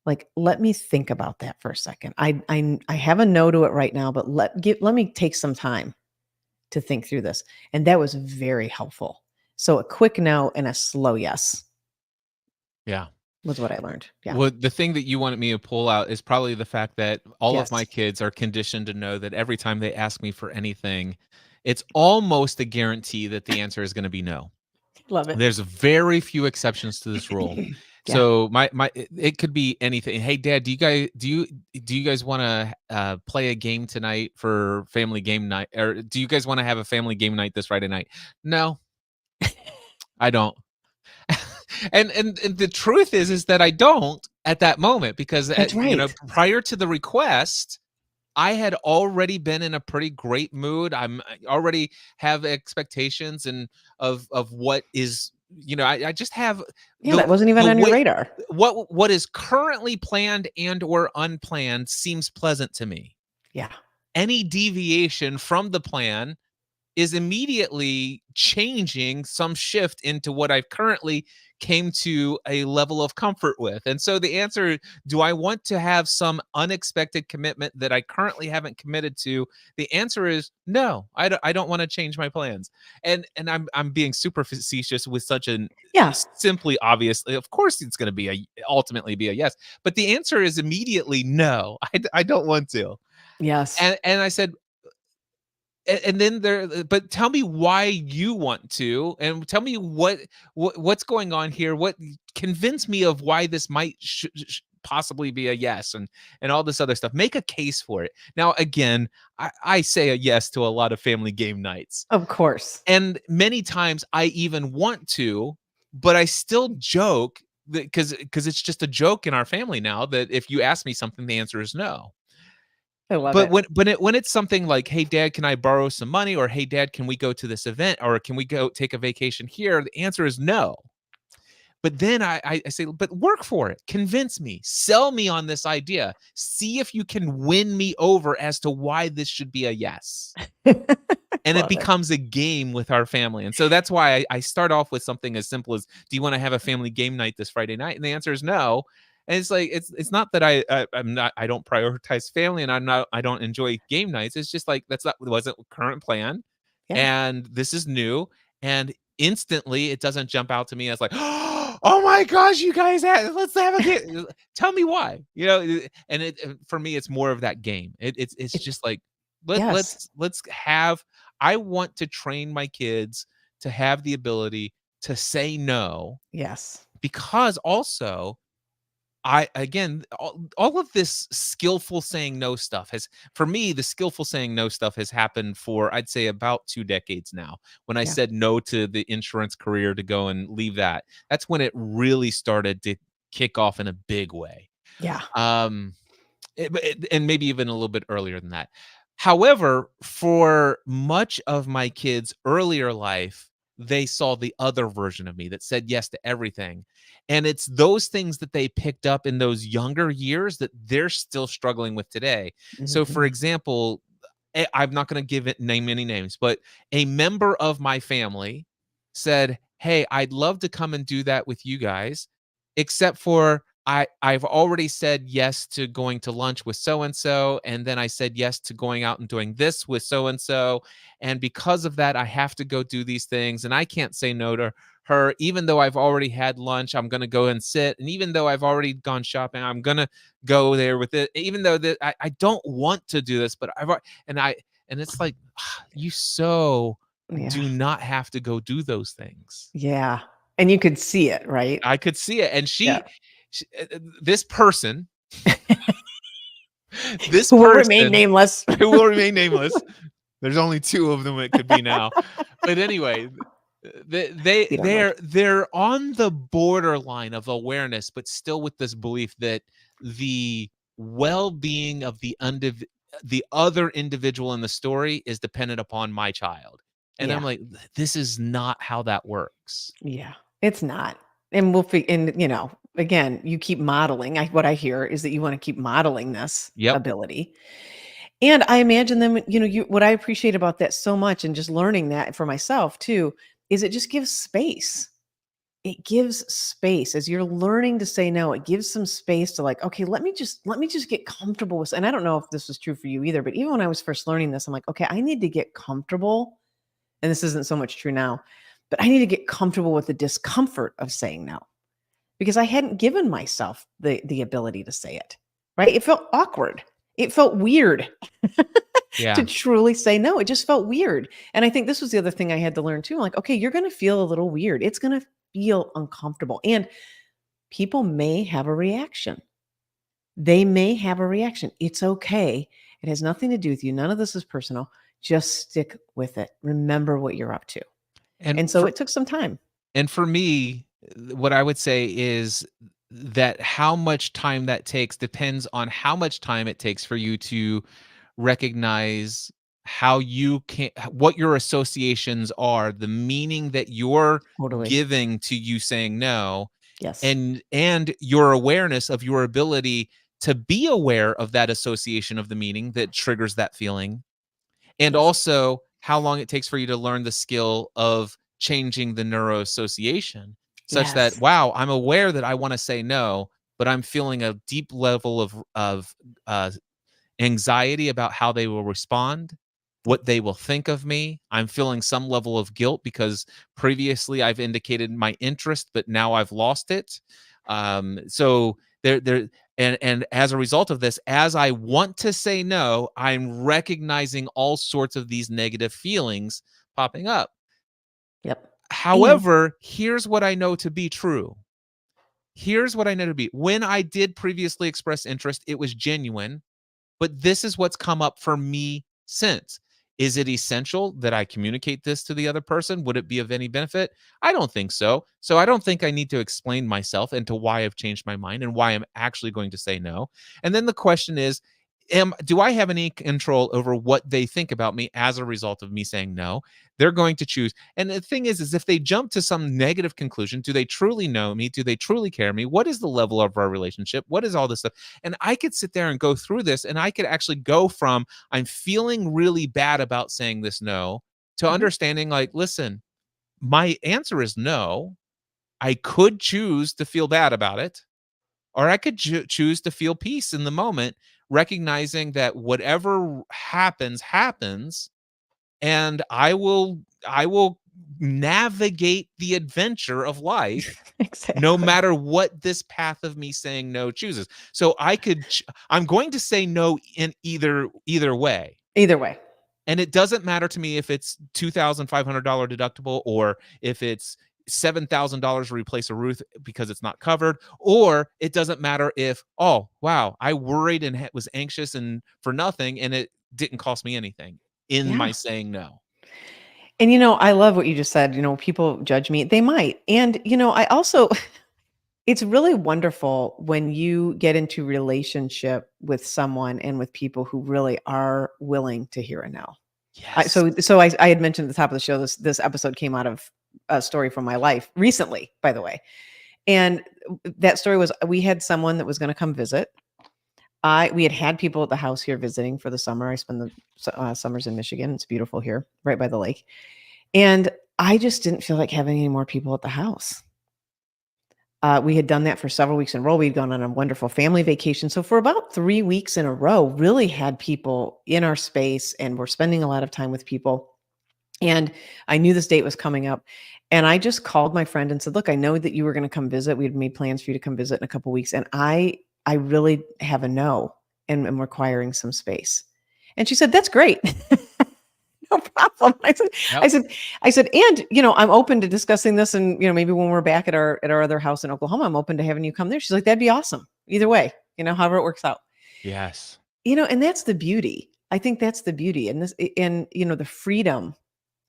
Like, let me think about that for a second. I have a no to it right now, but let me take some time to think through this. And that was very helpful. So a quick no and a slow yes. Yeah. Was what I learned. Yeah. Well, the thing that you wanted me to pull out is probably the fact that all of my Yes. kids are conditioned to know that every time they ask me for anything, it's almost a guarantee that the answer is going to be no. Love it. There's very few exceptions to this rule. Yeah. So it could be anything. Hey, Dad, do you guys want to play a game tonight for family game night, or do you guys want to have a family game night this Friday night? No, I don't. And the truth is that I don't at that moment, because That's right. prior to the request, I had already been in a pretty great mood. I already have expectations and of what is, I just have That wasn't even on your radar. what is currently planned and or unplanned seems pleasant to me. Yeah. Any deviation from the plan is immediately changing some shift into what I've currently came to a level of comfort with. And so the answer, do I want to have some unexpected commitment that I currently haven't committed to? The answer is no. I don't want to change my plans. And I'm being super facetious with such an simply obviously, of course it's going to ultimately be a yes. But the answer is immediately no. I don't want to. Yes. And I said, and then but tell me why you want to, and tell me what's going on here. What convince me of why this might possibly be a yes, and all this other stuff. Make a case for it. Now, again, I say a yes to a lot of family game nights, of course, and many times I even want to, but I still joke because it's just a joke in our family now that if you ask me something, the answer is no. I love it. When it's something like, hey, Dad, can I borrow some money? Or hey, Dad, can we go to this event? Or can we go take a vacation here? The answer is no. But then I say, but work for it. Convince me. Sell me on this idea. See if you can win me over as to why this should be a yes. And it Love it. becomes a game with our family. And so that's why I start off with something as simple as, do you want to have a family game night this Friday night? And the answer is no. And it's like, it's not that I don't prioritize family and I don't enjoy game nights. It's just like, that's not, wasn't current plan. Yeah. And this is new. And instantly it doesn't jump out to me as like, oh my gosh, you guys let's have a game. Tell me why, and for me, it's more of that game. It's It, just like, yes. let's have, I want to train my kids to have the ability to say no, Yes. because also again, all of this skillful saying no stuff has, for me, the skillful saying no stuff has happened for, I'd say, about 2 decades now. When I Yeah. said no to the insurance career to go and leave that, that's when it really started to kick off in a big way. Yeah. Um, and maybe even a little bit earlier than that. However, for much of my kids' earlier life, they saw the other version of me that said yes to everything. And it's those things that they picked up in those younger years that they're still struggling with today. So, for Mhm. example, I'm not going to name any names, but a member of my family said, "Hey, I'd love to come and do that with you guys, except for I've already said yes to going to lunch with so and so, and then I said yes to going out and doing this with so and so, and because of that, I have to go do these things, and I can't say no to her, even though I've already had lunch. I'm going to go and sit, and even though I've already gone shopping, I'm going to go there with it, even though that I don't want to do this, but and it's like, you so Yeah. do not have to go do those things." Yeah. And you could see it, right? I could see it, and Yeah. this person, this Who will remain person nameless. who will remain nameless. There's only 2 of them it could be now. But anyway, We don't know. they're on the borderline of awareness, but still with this belief that the well-being of the other individual in the story is dependent upon my child. And I'm Yeah. like, this is not how that works. Yeah. It's not. And again, you keep modeling. What I hear is that you want to keep modeling this Yep. ability. And I imagine them, what I appreciate about that so much and just learning that for myself too, is it just gives space. It gives space as you're learning to say no. It gives some space to like, okay, let me just get comfortable with. And I don't know if this was true for you either, but even when I was first learning this, I'm like, okay, I need to get comfortable. And this isn't so much true now, but I need to get comfortable with the discomfort of saying no because I hadn't given myself the ability to say it. Right? It felt awkward. It felt weird to Yeah. truly say no. It just felt weird. And I think this was the other thing I had to learn too. I'm like, okay, you're going to feel a little weird. It's going to feel uncomfortable. And people may have a reaction. They may have a reaction. It's okay. It has nothing to do with you. None of this is personal. Just stick with it. Remember what you're up to. And And so it took some time. for me, what I would say is that how much time that takes depends on how much time it takes for you to recognize how you can, what your associations are, the meaning that you're Totally. giving to you saying no, Yes. and your awareness of your ability to be aware of that association of the meaning that triggers that feeling, and Yes. also how long it takes for you to learn the skill of changing the neuroassociation such that, Yes. wow, I'm aware that I want to say no, but I'm feeling a deep level of uh, anxiety about how they will respond, what they will think of me. I'm feeling some level of guilt because previously I've indicated my interest, but now I've lost it. So there, and as a result of this, as I want to say no, I'm recognizing all sorts of these negative feelings popping up. Yep. And However, here's what I know to be true. Here's what I know to be. When I did previously express interest, it was genuine. But this is what's come up for me since. Is it essential that I communicate this to the other person? Would it be of any benefit? I don't think so. So I don't think I need to explain myself and to why I've changed my mind and why I'm actually going to say no. And then the question is, do I have any control over what they think about me as a result of me saying no? They're going to choose. And the thing is if they jump to some negative conclusion, do they truly know me? Do they truly care me? What is the level of our relationship? What is all this stuff? And I could sit there and go through this, and I could actually go from I'm feeling really bad about saying this no to Mhm. understanding, like, listen, my answer is no. I could choose to feel bad about it, or I could choose to feel peace in the moment, recognizing that whatever happens, happens, and I will navigate the adventure of life no Exactly. matter what this path of me saying no chooses. So I'm going to say no in either way. Either way. And it doesn't matter to me if it's $2,500 deductible, or if it's $7,000 to replace a roof because it's not covered, or it doesn't matter if, oh, wow, I worried and was anxious and for nothing, and it didn't cost me anything in my Yeah. saying no. And, I love what you just said, people judge me. They might. And, I also it's really wonderful when you get into relationship with someone and with people who really are willing to hear a no. I Yes. so I had mentioned at the top of the show, this episode came out of a story from my life recently, by the way. And that story was, we had someone that was gonna come visit. We had people at the house here visiting for the summer. I spend the summers in Michigan. It's beautiful here, right by the lake. And I just didn't feel like having any more people at the house. We had done that for several weeks in a row. We'd gone on a wonderful family vacation. So for about 3 weeks in a row, really had people in our space and we're spending a lot of time with people. And I knew this date was coming up. And I just called my friend and said, "Look, I know that you were going to come visit. We had made plans for you to come visit in a couple weeks. And I really have a no and am requiring some space." And she said, "That's great." No problem. I Yep. said, I said, and I'm open to discussing this, and maybe when we're back at our other house in Oklahoma, I'm open to having you come there. She's like, "That'd be awesome. Either way, however it works out." Yes. And that's the beauty. I think that's the beauty, and and the freedom,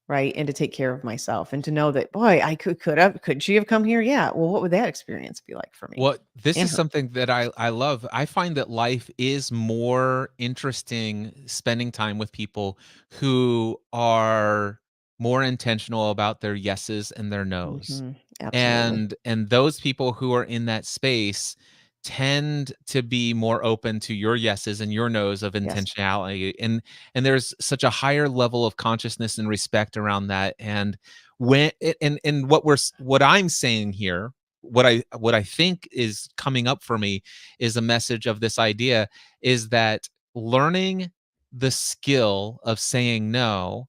right? And to take care of myself, and to know that, boy, I could she have come here? Yeah. Well, what would that experience be like for me Well, this and is her? something that I love. I find that life is more interesting spending time with people who are more intentional about their yeses and their nos. Absolutely. And those people who are in that space tend to be more open to your yeses and your nos of Yes. intentionality. And there's such a higher level of consciousness and respect around that. And and what I'm saying here, what I think is coming up for me is a message of this idea, is that learning the skill of saying no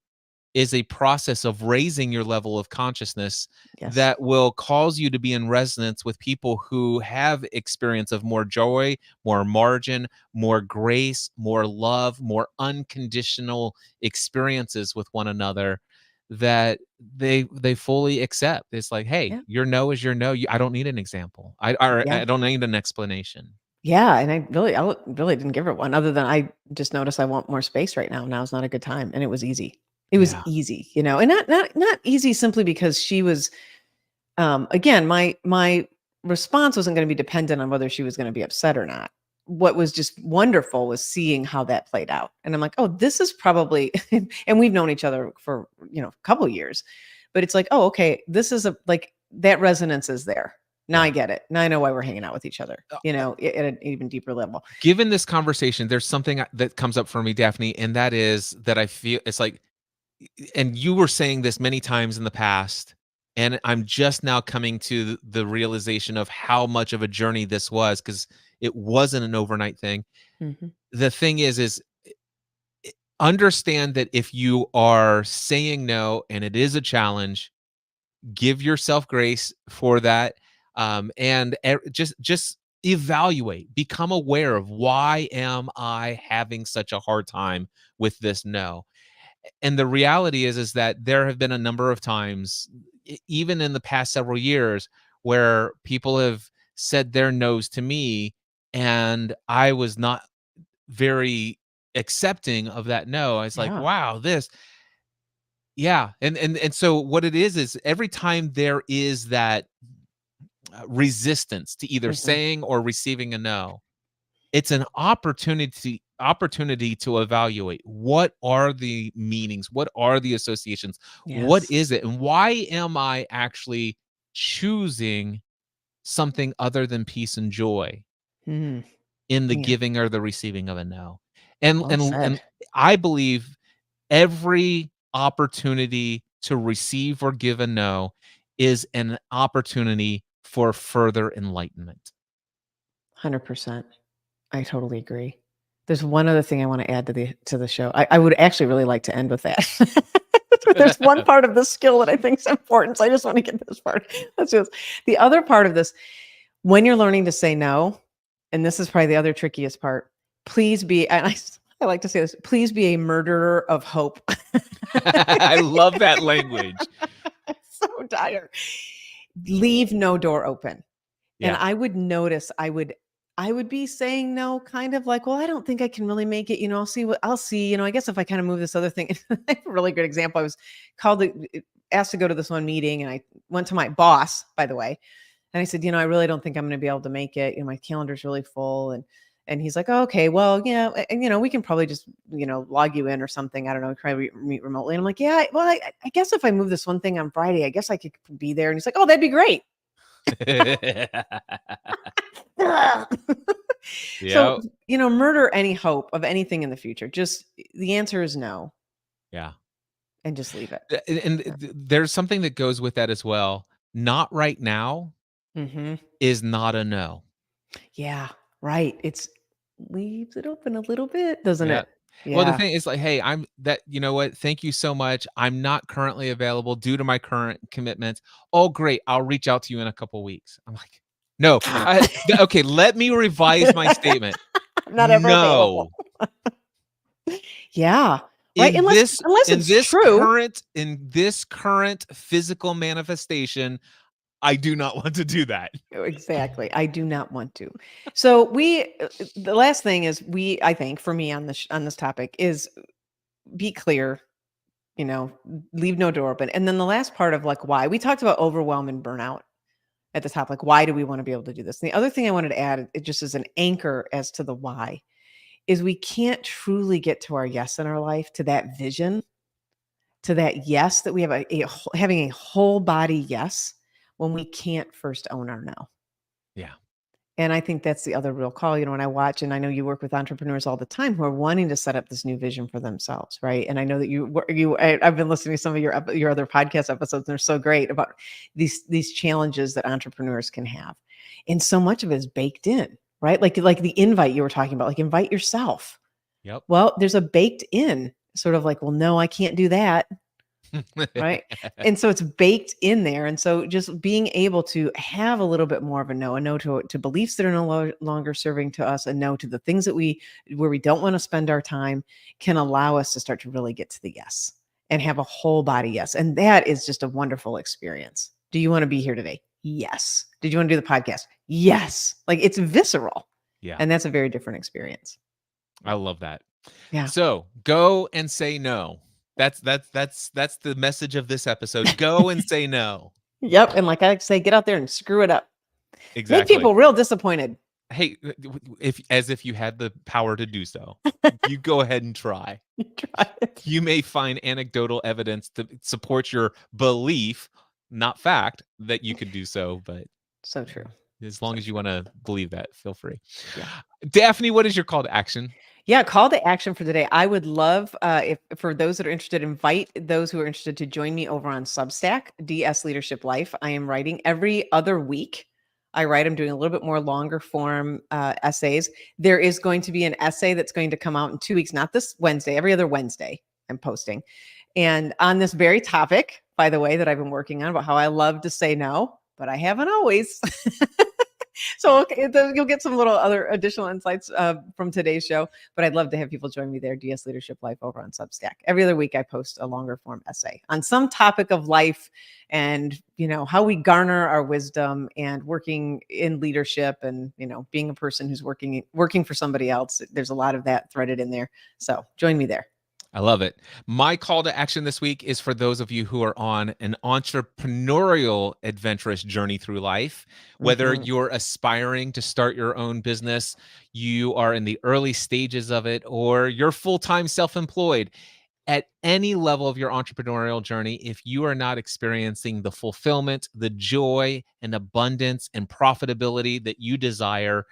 is a process of raising your level of consciousness Yes. that will cause you to be in resonance with people who have experience of more joy, more margin, more grace, more love, more unconditional experiences with one another, that they fully accept. It's like, hey, Yeah. your no is your no. I don't need an example. Yeah. I don't need an explanation. Yeah, and I really didn't give her one, other than I just noticed I want more space right now. Now's not a good time, and it was easy. It was Yeah. easy, and not easy simply because she was. Again, my response wasn't going to be dependent on whether she was going to be upset or not. What was just wonderful was seeing how that played out, and I'm like, oh, this is probably. And we've known each other for a couple years, but it's like, oh, okay, this is like that resonance is there. Now I Yeah. get it. Now I know why we're hanging out with each other, at an even deeper level. Given this conversation, there's something that comes up for me, Daphne, and that is that I feel it's like, and you were saying this many times in the past, and I'm just now coming to the realization of how much of a journey this was, because it wasn't an overnight thing. Mhm. The thing is understand that if you are saying no and it is a challenge, give yourself grace for that, and just evaluate, become aware of, why am I having such a hard time with this no? And the reality is that there have been a number of times, even in the past several years, where people have said their no's to me, and I was not very accepting of that no. I was like, Yeah. wow, this, yeah. And so what it is every time there is that resistance to either Mhm. saying or receiving a no, it's an opportunity opportunity to evaluate what are the meanings, what are the associations, what Yes. is it, and why am I actually choosing something other than peace and joy Mm, in the yeah. giving or the receiving of a no. And Well and said. and I believe every opportunity to receive or give a no is an opportunity for further enlightenment. 100%. I totally agree. There's one other thing I want to add to the show. I would actually really like to end with that. There's one part of this skill that I think is important. So I just want to get this part. That's just the other part of this. When you're learning to say no, and this is probably the other trickiest part, please be, and I like to say this, please be a murderer of hope. I love that language. So tired. Leave no door open. And Yeah. I would notice I would be saying no, kind of like, well, I don't think I can really make it. I'll see. I guess if I kind of move this other thing, I have a really good example. I was asked to go to this one meeting, and I went to my boss, by the way, and I said, I really don't think I'm going to be able to make it. My calendar's really full, and he's like, oh, okay, well, yeah, and we can probably just log you in or something. I don't know, try to meet remotely. And I'm like, yeah, well, I guess if I move this one thing on Friday, I guess I could be there. And he's like, oh, that'd be great. So, Yeah. murder any hope of anything in the future. Just the answer is no, Yeah. and just leave it. And Yeah. there's something that goes with that as well. Not right now Mhm. is not a no. Yeah, right. It's leaves it open a little bit, doesn't Yeah. it? Well, the Yeah. thing is like, "Hey, you know what? Thank you so much. I'm not currently available due to my current commitments." "Oh, great. I'll reach out to you in a couple weeks." I'm like, "No, okay, let me revise my statement. I'm not ever available. No. Yeah, right, In this unless in it's this true. current in this current physical manifestation, I do not want to do that." Oh, exactly. I do not want to. So the last thing is I think for me on this topic is be clear, you know, leave no door open. And then the last part of like why we talked about overwhelm and burnout at the top, like why do we want to be able to do this? And the other thing I wanted to add, it just as an anchor as to the why, is we can't truly get to our yes in our life, to that vision, to that yes that we have having a whole body yes when we can't first own our no. Yeah. And I think that's the other real call. When I watch, and I know you work with entrepreneurs all the time who are wanting to set up this new vision for themselves, right? And I know that I've been listening to some of your other podcast episodes, and they're so great about these challenges that entrepreneurs can have, and so much of it is baked in, right? Like the invite you were talking about, like invite yourself. Yep. Well, there's a baked in sort of like, well, no, I can't do that. Right. And so it's baked in there. And so just being able to have a little bit more of a no to beliefs that are no longer serving to us, a no to the things that where we don't want to spend our time, can allow us to start to really get to the yes and have a whole body yes. And that is just a wonderful experience. Do you want to be here today? Yes. Did you want to do the podcast? Yes. Like it's visceral. Yeah. And that's a very different experience. I love that. Yeah. So, go and say no. That's the message of this episode. Go and say no. Yep. And like I say, get out there and screw it up. Make Exactly. people real disappointed. Hey, if you had the power to do so, you go ahead and try. Try it. You may find anecdotal evidence to support your belief, not fact, that you could do so, but So true. as long as you want to believe that, feel free. Yeah. Daphne, what is your call to action? Yeah, call to action for today. I would love if for those that are interested, invite those who are interested to join me over on Substack, DS Leadership Life. I am writing every other week. I'm doing a little bit more longer form essays. There is going to be an essay that's going to come out in 2 weeks, not this Wednesday, every other Wednesday I'm posting. And on this very topic, by the way, that I've been working on about how I love to say no, but I haven't always. So okay, you'll get some little other additional insights from today's show, but I'd love to have people join me there, DS Leadership Life over on Substack. Every other week I post a longer form essay on some topic of life and, how we garner our wisdom and working in leadership and, being a person who's working for somebody else. There's a lot of that threaded in there. So join me there. I love it. My call to action this week is for those of you who are on an entrepreneurial, adventurous journey through life. Whether Mhm. you're aspiring to start your own business, you are in the early stages of it, or you're full time self employed. At any level of your entrepreneurial journey, if you are not experiencing the fulfillment, the joy, and abundance and profitability that you desire,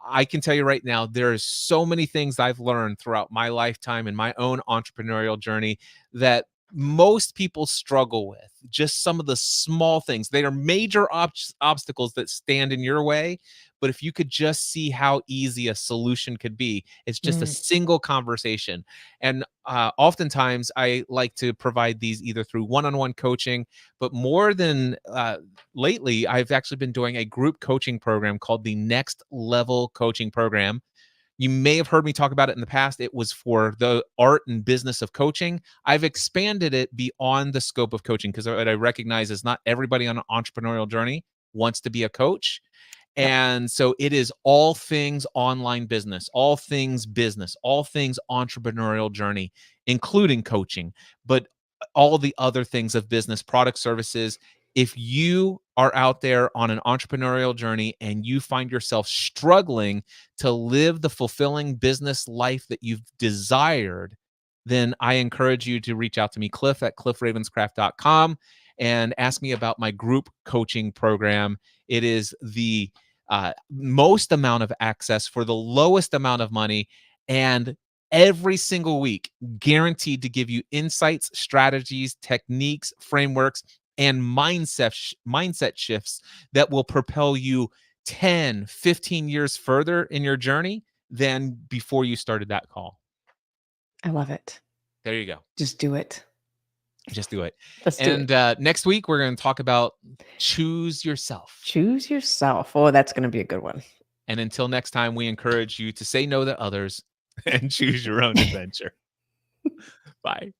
I can tell you right now, there's so many things I've learned throughout my lifetime and my own entrepreneurial journey that most people struggle with. Just some of the small things. They are major obstacles that stand in your way. But if you could just see how easy a solution could be, it's just a Mm. single conversation. And oftentimes, I like to provide these either through one on one coaching, but more than lately, I've actually been doing a group coaching program called the Next Level Coaching Program. You may have heard me talk about it in the past. It was for the art and business of coaching. I've expanded it beyond the scope of coaching because what I recognize is not everybody on an entrepreneurial journey wants to be a coach. Yep. And so it is all things online business, all things entrepreneurial journey, including coaching, but all the other things of business, product, services. If you are out there on an entrepreneurial journey and you find yourself struggling to live the fulfilling business life that you've desired, then I encourage you to reach out to me, Cliff at cliffravenscraft.com, and ask me about my group coaching program. It is the most amount of access for the lowest amount of money, and every single week guaranteed to give you insights, strategies, techniques, frameworks, and mindset shifts that will propel you 10, 15 years further in your journey than before you started that call. I love it. There you go. Just do it. Just do it. Let's do And it. next week, we're going to talk about choose yourself. Choose yourself. Oh, that's going to be a good one. And until next time, we encourage you to say no to others and choose your own adventure. Bye.